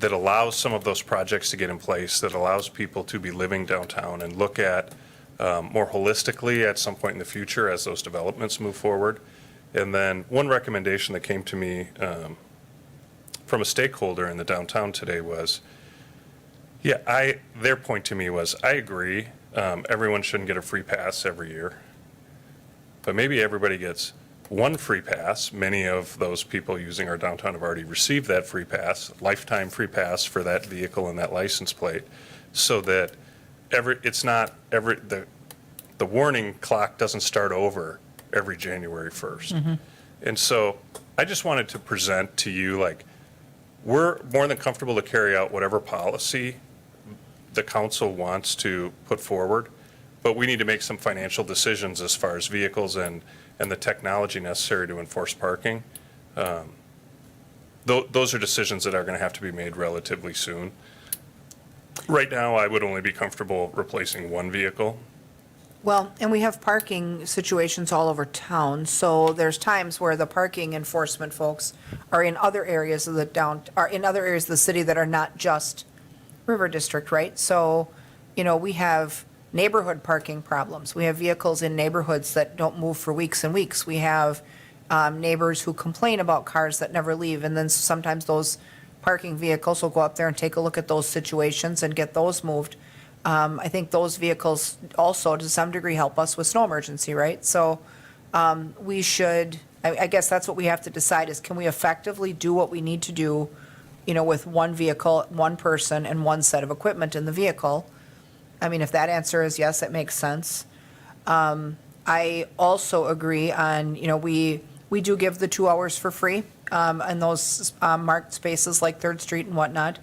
allows some of those projects to get in place, that allows people to be living downtown and look at more holistically at some point in the future as those developments move forward. And then one recommendation that came to me from a stakeholder in the downtown today was, their point to me was, I agree, everyone shouldn't get a free pass every year, but maybe everybody gets 1 free pass. Many of those people using our downtown have already received that free pass, lifetime free pass for that vehicle and that license plate, so that the warning clock doesn't start over every January 1st. And so I just wanted to present to you, like, we're more than comfortable to carry out whatever policy the council wants to put forward, but we need to make some financial decisions as far as vehicles and the technology necessary to enforce parking. Those are decisions that are going to have to be made relatively soon. Right now, I would only be comfortable replacing one vehicle. Well, and we have parking situations all over town, so there's times where the parking enforcement folks are in other areas of the city that are not just River District, right? So, we have neighborhood parking problems. We have vehicles in neighborhoods that don't move for weeks and weeks. We have neighbors who complain about cars that never leave, and then sometimes those parking vehicles will go up there and take a look at those situations and get those moved. I think those vehicles also, to some degree, help us with snow emergency, right? So we should, I guess that's what we have to decide is, can we effectively do what we need to do, with one vehicle, one person, and one set of equipment in the vehicle? I mean, if that answer is yes, it makes sense. I also agree on, we do give the 2 hours for free in those marked spaces like Third Street and whatnot.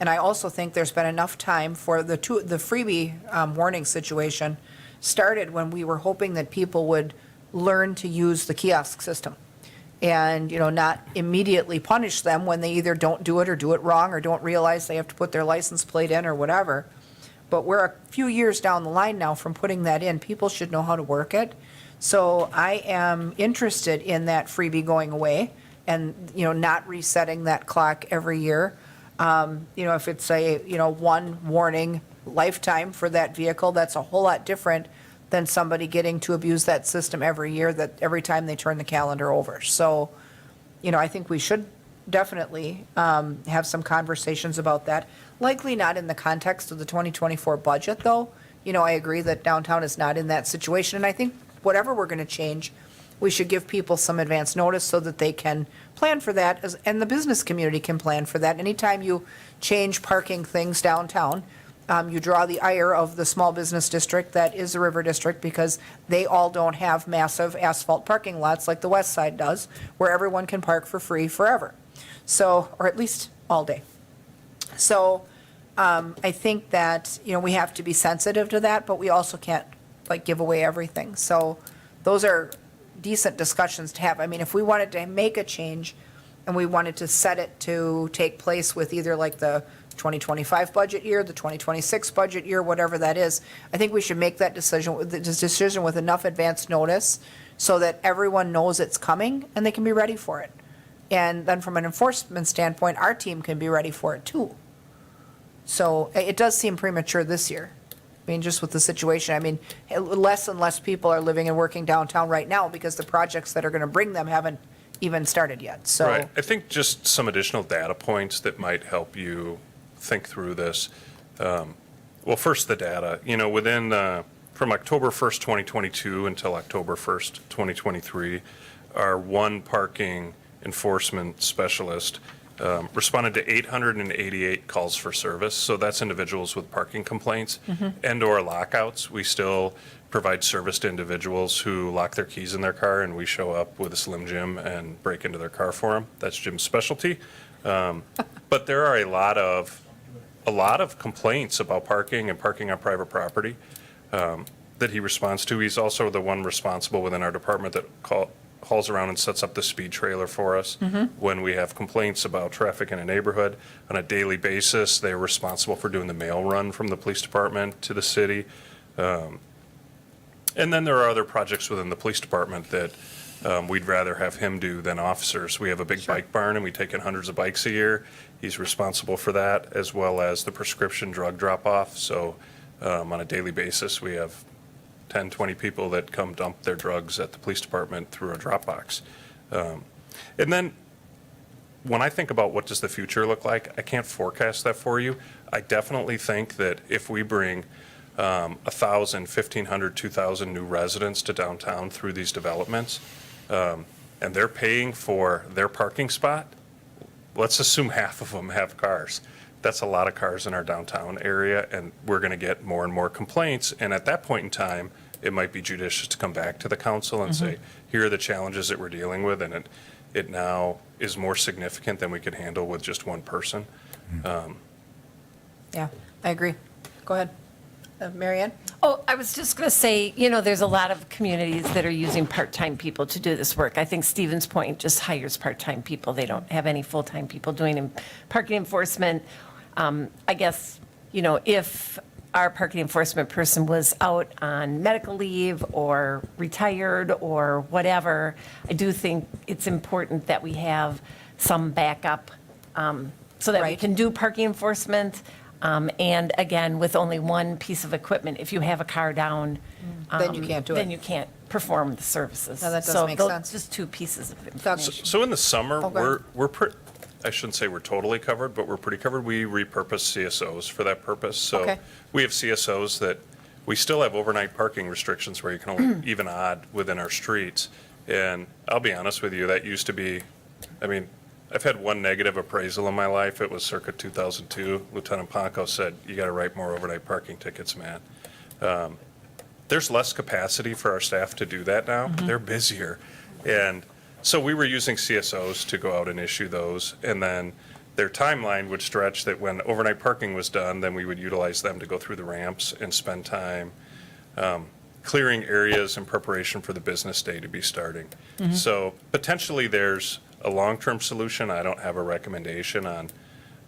And I also think there's been enough time for the freebie warning situation started when we were hoping that people would learn to use the kiosk system and, not immediately punish them when they either don't do it or do it wrong or don't realize they have to put their license plate in or whatever. But we're a few years down the line now from putting that in. People should know how to work it. So I am interested in that freebie going away and, not resetting that clock every year. If it's one warning lifetime for that vehicle, that's a whole lot different than somebody getting to abuse that system every year, that every time they turn the calendar over. So, I think we should definitely have some conversations about that. Likely not in the context of the 2024 budget, though. I agree that downtown is not in that situation, and I think whatever we're going to change, we should give people some advance notice so that they can plan for that, and the business community can plan for that. Anytime you change parking things downtown, you draw the ire of the small business district that is the River District, because they all don't have massive asphalt parking lots like the West Side does, where everyone can park for free forever. So, or at least all day. So I think that, we have to be sensitive to that, but we also can't give away everything. So those are decent discussions to have. I mean, if we wanted to make a change and we wanted to set it to take place with either the 2025 budget year, the 2026 budget year, whatever that is, I think we should make that decision with enough advance notice so that everyone knows it's coming and they can be ready for it. And then from an enforcement standpoint, our team can be ready for it too. So it does seem premature this year. I mean, just with the situation, I mean, less and less people are living and working downtown right now because the projects that are going to bring them haven't even started yet, so. Right. I think just some additional data points that might help you think through this. Well, first, the data. Within, from October 1st, 2022 until October 1st, 2023, our one parking enforcement specialist responded to 888 calls for service. So that's individuals with parking complaints and/or lockouts. We still provide service to individuals who lock their keys in their car, and we show up with a Slim Jim and break into their car for them. That's Jim's specialty. But there are a lot of complaints about parking and parking on private property that he responds to. He's also the one responsible within our department that hauls around and sets up the speed trailer for us when we have complaints about traffic in a neighborhood. On a daily basis, they're responsible for doing the mail run from the police department to the city. And then there are other projects within the police department that we'd rather have him do than officers. We have a big bike barn, and we take in hundreds of bikes a year. He's responsible for that, as well as the prescription drug drop-off. So on a daily basis, we have 10, 20 people that come dump their drugs at the police department through a drop box. And then when I think about what does the future look like, I can't forecast that for you. I definitely think that if we bring 1,000, 1,500, 2,000 new residents to downtown through these developments, and they're paying for their parking spot, let's assume half of them have cars. that's a lot of cars in our downtown area, and we're going to get more and more complaints. And at that point in time, it might be judicious to come back to the council and say, here are the challenges that we're dealing with, and it now is more significant than we could handle with just one person. Yeah, I agree. Go ahead. Mary Ann? Oh, I was just going to say, there's a lot of communities that are using part-time people to do this work. I think Stevens Point just hires part-time people. They don't have any full-time people doing parking enforcement. I guess, if our parking enforcement person was out on medical leave or retired or whatever, I do think it's important that we have some backup so that we Right. can do parking enforcement. And again, with only one piece of equipment, if you have a car down. Then you can't do it. Then you can't perform the services. No, that does So make those- sense. Just two pieces of Doug? information. So in the summer, Oh, go ahead. I shouldn't say we're totally covered, but we're pretty covered. We repurpose CSOs for that purpose. So Okay. we have CSOs that, we still have overnight parking restrictions where you can only even odd within our streets. And I'll be honest with you, that used to be, I've had one negative appraisal in my life. It was circa 2002. Lieutenant Ponko said, you got to write more overnight parking tickets, man. There's less capacity for our staff to do that now. They're busier. And so we were using CSOs to go out and issue those. And then their timeline would stretch that when overnight parking was done, then we would utilize them to go through the ramps and spend time clearing areas in preparation for the business day to be starting. So potentially there's a long-term solution. I don't have a recommendation on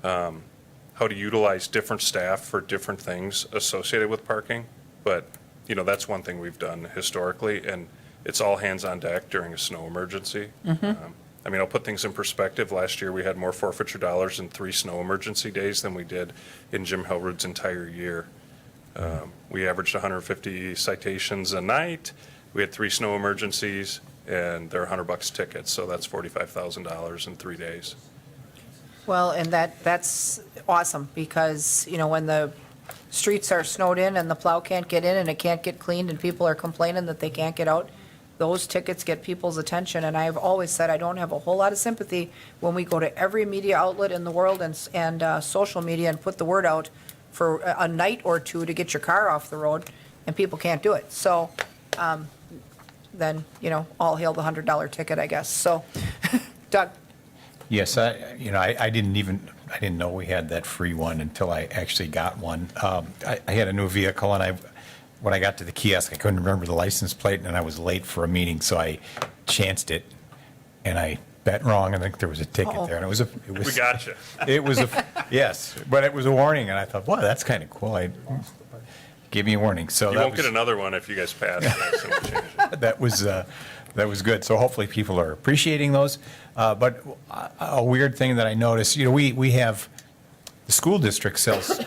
how to utilize different staff for different things associated with parking. But, that's one thing we've done historically, and it's all hands on deck during a snow emergency. I'll put things in perspective. Last year, we had more forfeiture dollars in 3 snow emergency days than we did in Jim Helrud's entire year. We averaged 150 citations a night. We had 3 snow emergencies, and they're $100 tickets, so that's $45,000 in 3 days. Well, and that's awesome, because, when the streets are snowed in and the plow can't get in and it can't get cleaned and people are complaining that they can't get out, those tickets get people's attention. And I've always said I don't have a whole lot of sympathy when we go to every media outlet in the world and social media and put the word out for a night or two to get your car off the road, and people can't do it. So then, all hail the $100 ticket, I guess. So, Doug? Yes, I didn't know we had that free one until I actually got one. I had a new vehicle, and when I got to the kiosk, I couldn't remember the license plate, and I was late for a meeting, so I chanced it, and I bet wrong. I think there was a ticket Uh-oh. there, and it was We got you. it was yes, but it was a warning, and I thought, wow, that's kind of cool. I gave me a warning, so You that won't was, get another one if you guys pass this and we change it. that was good. So hopefully people are appreciating those. But a weird thing that I noticed, we have, the school district sells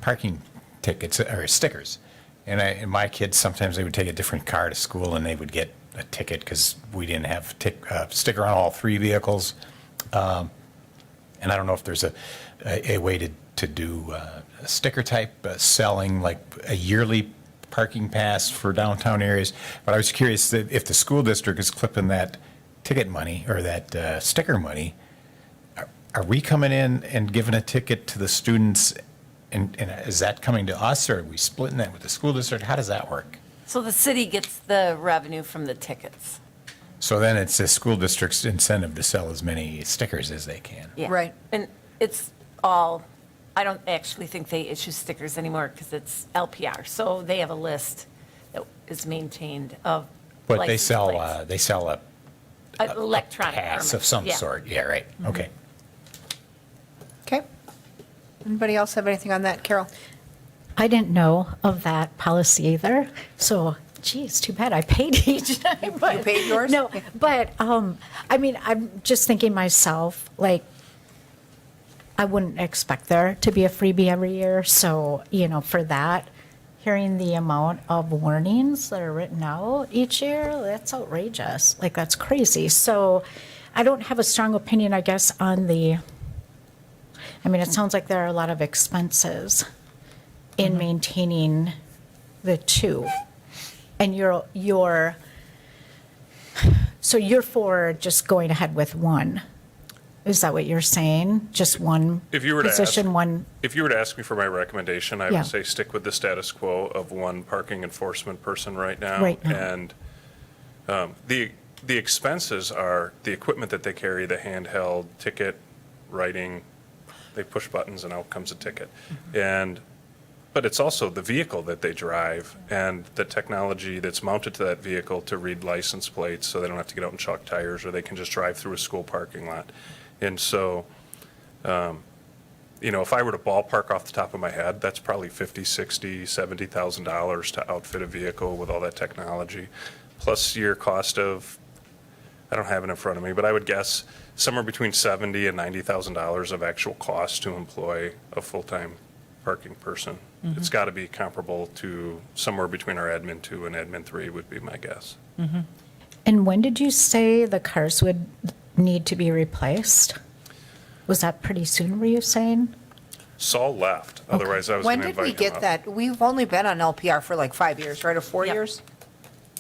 parking tickets or stickers. And my kids, sometimes they would take a different car to school and they would get a ticket because we didn't have sticker on all 3 vehicles. And I don't know if there's a way to do a sticker type selling, like a yearly parking pass for downtown areas. But I was curious that if the school district is clipping that ticket money or that sticker money, are we coming in and giving a ticket to the students? And is that coming to us, or are we splitting that with the school district? How does that work? So the city gets the revenue from the tickets. So then it's the school district's incentive to sell as many stickers as they can. Yeah. Right. And it's all, I don't actually think they issue stickers anymore because it's LPR. So they have a list that is maintained of But they license sell, plates. a An electronic pass permit. of some Yeah. sort. Yeah, right. Okay. Okay. Anybody else have anything on that? Carol? I didn't know of that policy either, so, geez, too bad I paid each time. You paid yours? No, but, I'm just thinking myself, like, I wouldn't expect there to be a freebie every year, so, for that, hearing the amount of warnings that are written out each year, that's outrageous. Like, that's crazy. So I don't have a strong opinion, I guess, on it sounds like there are a lot of expenses in maintaining the 2. And so you're for just going ahead with 1. Is that what you're saying? Just one If you were to ask- position, one, If you were to ask me for my recommendation, I Yeah. would say stick with the status quo of one parking enforcement person right now. Right now. And the expenses are the equipment that they carry, the handheld ticket writing, they push buttons and out comes a ticket. But it's also the vehicle that they drive and the technology that's mounted to that vehicle to read license plates so they don't have to get out and chalk tires, or they can just drive through a school parking lot. And so, if I were to ballpark off the top of my head, that's probably $50,000, $60,000, $70,000 to outfit a vehicle with all that technology, plus your cost of, I don't have it in front of me, but I would guess somewhere between $70,000 and $90,000 of actual cost to employ a full-time parking person. It's got to be comparable to somewhere between our admin 2 and admin 3 would be my guess. and when did you say the cars would need to be replaced? Was that pretty soon, were you saying? Saul left, otherwise I was When going to did we invite him get up. that? We've only been on LPR for like 5 years, right, or 4 Yep. years?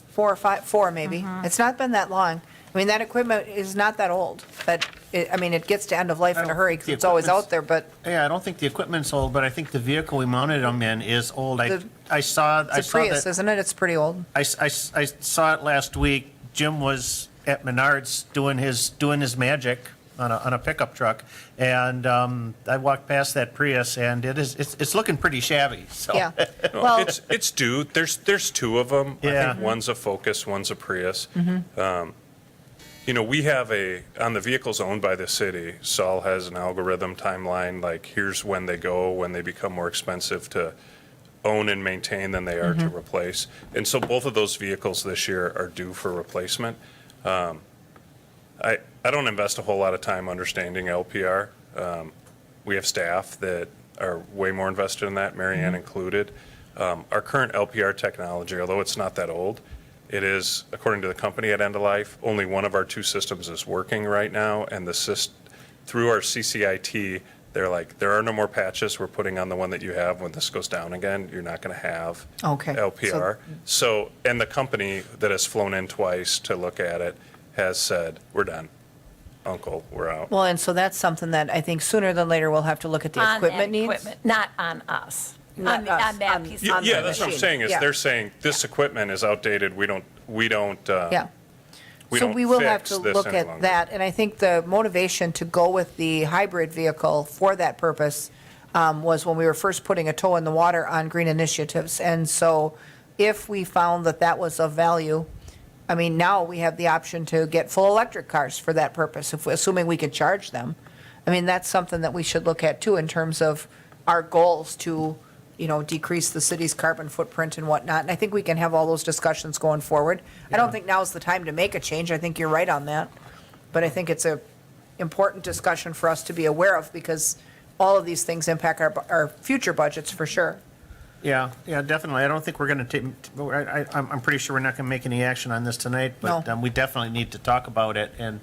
4 or 5, 4 maybe. It's not been that long. I mean, that equipment is not that old, but, it gets to end of life in a hurry because The it's always equipment's- out there, but Yeah, I don't think the equipment's old, but I think the vehicle we mounted them in is old. I The- saw it's a Prius, that, isn't it? It's pretty old. I saw it last week. Jim was at Menards doing his magic on a pickup truck, and I walked past that Prius, and it's looking pretty shabby, so. Yeah. No, Well, it's due. There's 2 of them. I Yeah. think one's a Focus, one's a Prius. We have on the vehicles owned by the city, Saul has an algorithm timeline, like here's when they go, when they become more expensive to own and maintain than they are to replace. And so both of those vehicles this year are due for replacement. I don't invest a whole lot of time understanding LPR. We have staff that are way more invested in that, Mary Ann included. Our current LPR technology, although it's not that old, it is, according to the company at end of life, only one of our 2 systems is working right now, and through our CCIT, they're like, there are no more patches we're putting on the one that you have. When this goes down again, you're not going to have Okay. LPR. So, and the company that has flown in twice to look at it has said, we're done. Uncle, we're out. Well, and so that's something that I think sooner than later we'll have to look at the On that equipment needs. equipment, not on us. Not On us, that on- piece. Yeah, of the that's what I'm machine. saying, is Yeah. they're saying this equipment is outdated, we don't Yeah. we So don't we will have fix to this look any at longer. that, and I think the motivation to go with the hybrid vehicle for that purpose was when we were first putting a toe in the water on green initiatives. And so if we found that that was of value, now we have the option to get full electric cars for that purpose, assuming we can charge them. That's something that we should look at too in terms of our goals to, decrease the city's carbon footprint and whatnot. And I think we can have all those discussions going forward. I don't think now's the time to make a change. I think you're right on that. But I think it's a important discussion for us to be aware of because all of these things impact our future budgets for sure. Yeah, definitely. I don't think we're going to take, I'm pretty sure we're not going to make any action on this tonight, but No. we definitely need to talk about it Yeah.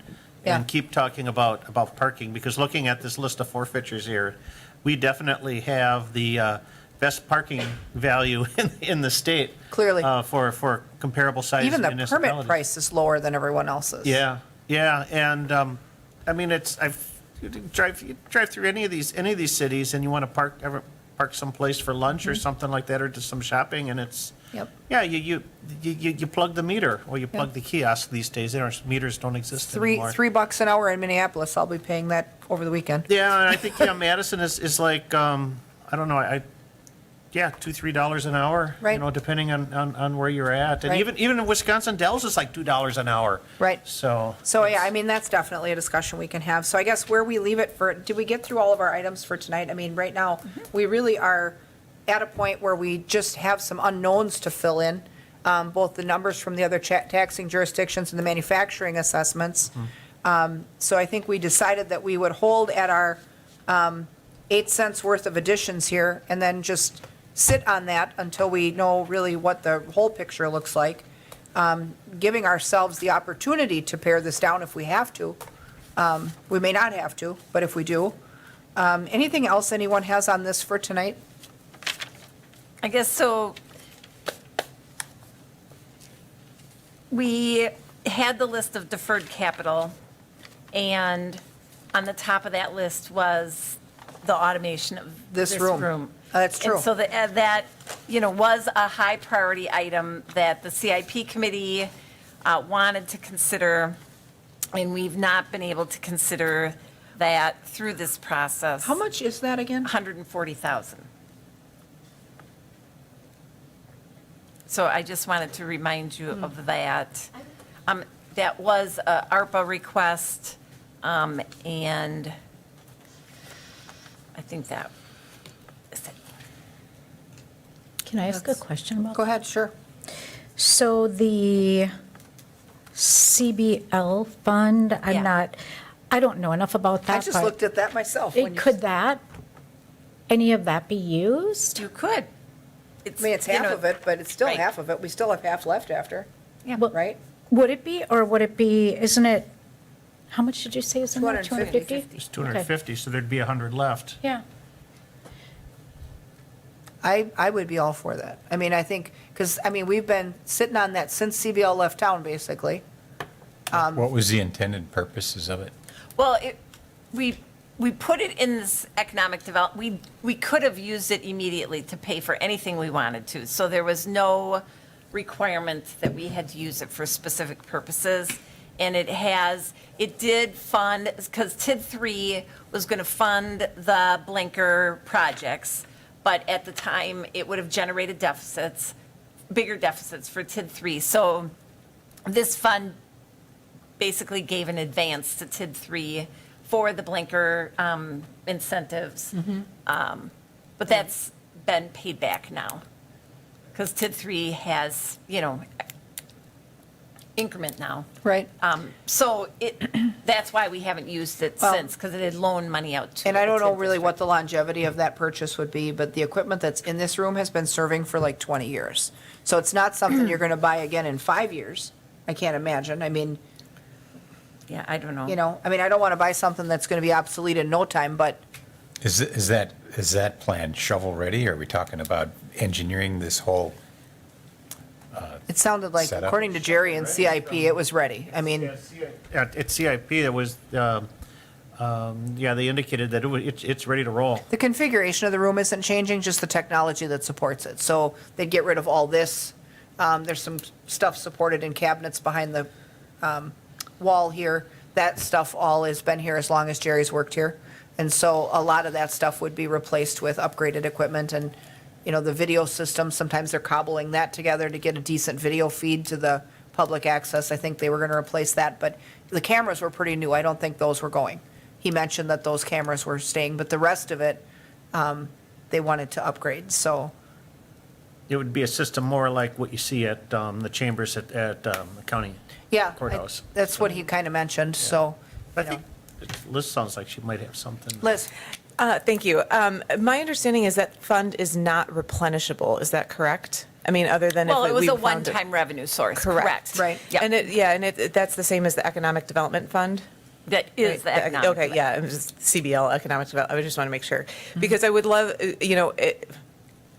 and keep talking about parking, because looking at this list of forfeitures here, we definitely have the best parking value in the state. Clearly. For comparable sized Even the municipalities. permit price is lower than everyone else's. Yeah, and, you drive through any of these cities and you want to park someplace for lunch or something like that, or do some shopping, and it's, Yep. yeah, you plug the meter, or you plug the kiosk these days. Meters don't exist anymore. $3 an hour in Minneapolis. I'll be paying that over the weekend. Yeah, and I think, Madison is like, I don't know, $2, $3 an hour. Right. Depending on where you're at. And Right. even in Wisconsin, Dells is like $2 an hour. Right. So. So, yeah, that's definitely a discussion we can have. So I guess where we leave it did we get through all of our items for tonight? Right now, we really are at a point where we just have some unknowns to fill in, both the numbers from the other taxing jurisdictions and the manufacturing assessments. So I think we decided that we would hold at our 8 cents worth of additions here and then just sit on that until we know really what the whole picture looks like, giving ourselves the opportunity to pare this down if we have to. We may not have to, but if we do. Anything else anyone has on this for tonight? I guess so. We had the list of deferred capital, and on the top of that list was the automation of This this room. room. That's true. And so that, was a high priority item that the CIP committee wanted to consider, and we've not been able to consider that through this process. How much is that again? 140,000. So I just wanted to remind you of that. That was a ARPA request, and I think that is it. Can I ask a question about Go that? ahead, sure. So the CBL fund, Yeah. I don't know enough about that. I just but looked at that myself. when you- Could any of that be used? You could. I mean, it's half of it, but it's still right. half of it. We still have half left after, Yeah. right? Would it be, or would it be, isn't it, how much did you say is in there? 250. It's 250, so there'd be 100 left. Yeah. I would be all for that. I mean, I think, because, I mean, we've been sitting on that since CBL left town, basically. What was the intended purposes of it? Well, we put it in this economic development, we could have used it immediately to pay for anything we wanted to. So there was no requirement that we had to use it for specific purposes. And it did fund, because TID 3 was going to fund the blinker projects, but at the time, it would have generated deficits, bigger deficits for TID 3. So this fund basically gave an advance to TID 3 for the blinker incentives. But that's been paid back now, because TID 3 has, increment now. Right. So that's why we haven't used it Well- since, because it had loaned money out to. And I the don't know TID really what district. the longevity of that purchase would be, but the equipment that's in this room has been serving for like 20 years. So it's not something you're going to buy again in 5 years. I can't imagine. I mean, Yeah, I don't know. I don't want to buy something that's going to be obsolete in no time, but Is that plan shovel-ready? Are we talking about engineering this whole? it sounded like, Set up. according to Jerry and CIP, it was ready. I mean, At CIP, it was, they indicated that it's ready to roll. the configuration of the room isn't changing, just the technology that supports it. So they'd get rid of all this. There's some stuff supported in cabinets behind the wall here. That stuff all has been here as long as Jerry's worked here. And so a lot of that stuff would be replaced with upgraded equipment and, the video system, sometimes they're cobbling that together to get a decent video feed to the public access. I think they were going to replace that, but the cameras were pretty new. I don't think those were going. He mentioned that those cameras were staying, but the rest of it, they wanted to upgrade, so. It would be a system more like what you see at the chambers at the county Yeah, courthouse. that's what he kind of mentioned, so. I think Liz sounds like she might have something. Liz, Thank you. My understanding is that fund is not replenishable. Is that correct? I mean, other than if Well, it was we a found it- one-time revenue source, Correct. correct? Right. Yep. And that's the same as the economic development fund? That is the Right, economic. Okay, yeah, it was CBL, economic development, I just want to make sure. Because I would love,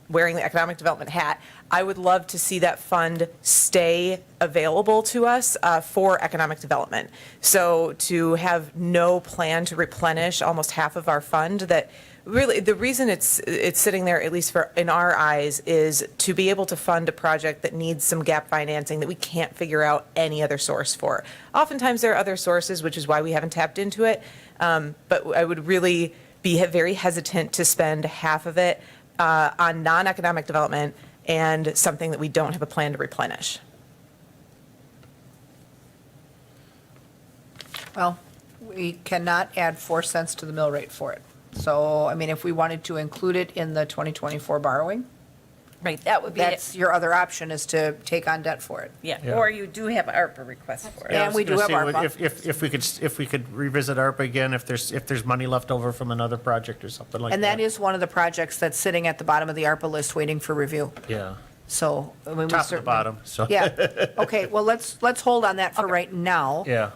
wearing the economic development hat, I would love to see that fund stay available to us for economic development. So to have no plan to replenish almost half of our fund, that really, the reason it's sitting there, at least in our eyes, is to be able to fund a project that needs some gap financing that we can't figure out any other source for. Oftentimes, there are other sources, which is why we haven't tapped into it. But I would really be very hesitant to spend half of it on non-economic development and something that we don't have a plan to replenish. well, we cannot add 4 cents to the mill rate for it. So, I mean, if we wanted to include it in the 2024 borrowing, Right, that would be, that's your other option, is to take on debt for it. yeah, Yeah. or you do have ARPA requests for it. Yeah. I was we do gonna have say, ARPA. If we could revisit ARPA again, if there's money left over from another project or something like that. And that is one of the projects that's sitting at the bottom of the ARPA list waiting for review. Yeah, So, I mean, we top to the certainly. bottom, so. Yeah, okay, well, let's hold on that for right now. Yeah.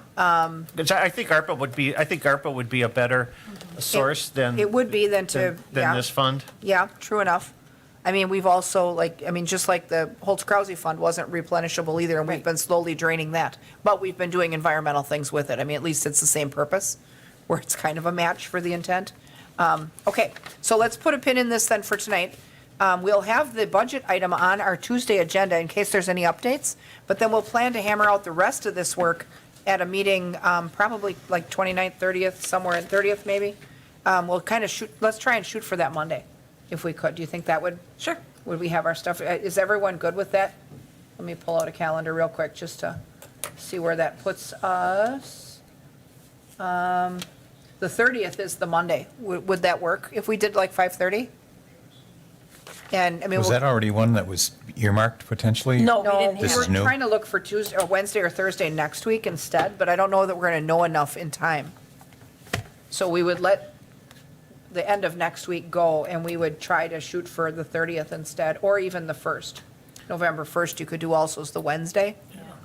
Which I think ARPA would be a better source than. It would be than to, Than yeah, this fund. yeah, true enough. I mean, we've also, just like the Holtz-Krause fund wasn't replenishable either, and we've been slowly draining that. But we've been doing environmental things with it. I mean, at least it's the same purpose. where it's kind of a match for the intent. Okay, so let's put a pin in this then for tonight. We'll have the budget item on our Tuesday agenda in case there's any updates, but then we'll plan to hammer out the rest of this work at a meeting, probably like 29th, 30th, somewhere in 30th maybe. We'll kind of shoot, let's try and shoot for that Monday, if we could. Do you think that would? Sure. Would we have our stuff? Is everyone good with that? Let me pull out a calendar real quick just to see where that puts us. The 30th is the Monday. Would that work if we did like 5:30? And I mean, Was that already one that was earmarked potentially? No, we no, didn't This have. is we're new? trying to look for Tuesday or Wednesday or Thursday next week instead, but I don't know that we're going to know enough in time. So we would let the end of next week go and we would try to shoot for the 30th instead, or even the 1st. November 1st, you could do also as the Wednesday.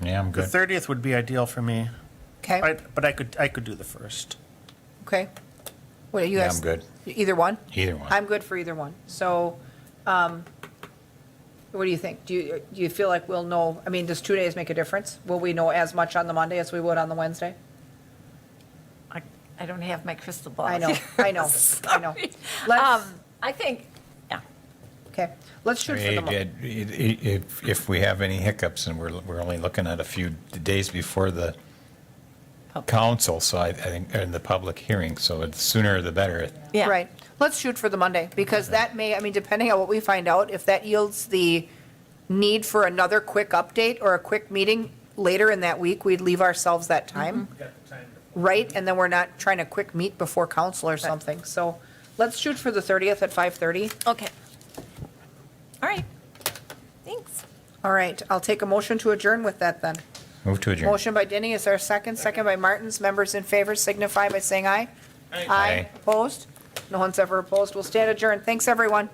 Yeah, I'm The good. 30th would be ideal for me. Okay, But I could do the 1st. okay. What, you Yeah, guys? I'm good. Either one? Either one. I'm good for either one. So, what do you think? Do you feel like we'll know, I mean, does 2 days make a difference? Will we know as much on the Monday as we would on the Wednesday? I don't have my crystal ball. I know, here. I know, I know. Sorry. Let's, I think, yeah. okay, let's shoot for the Monday. If we have any hiccups, and we're only looking at a few days before the council, so I think, and the public hearing, so the sooner the better. Yeah. Right. Let's shoot for the Monday, because that may, I mean, depending on what we find out, if that yields the need for another quick update or a quick meeting later in that week, we'd leave ourselves that time. Right? And then we're not trying to quick meet before council or something. So let's shoot for the 30th at 5:30. Okay. All right. Thanks. All right, I'll take a motion to adjourn with that then. Move to adjourn. Motion by Denny, is there a second? Second by Martins. Members in favor signify by saying aye. Aye. Opposed? No one's ever opposed. We'll stand adjourned. Thanks, everyone.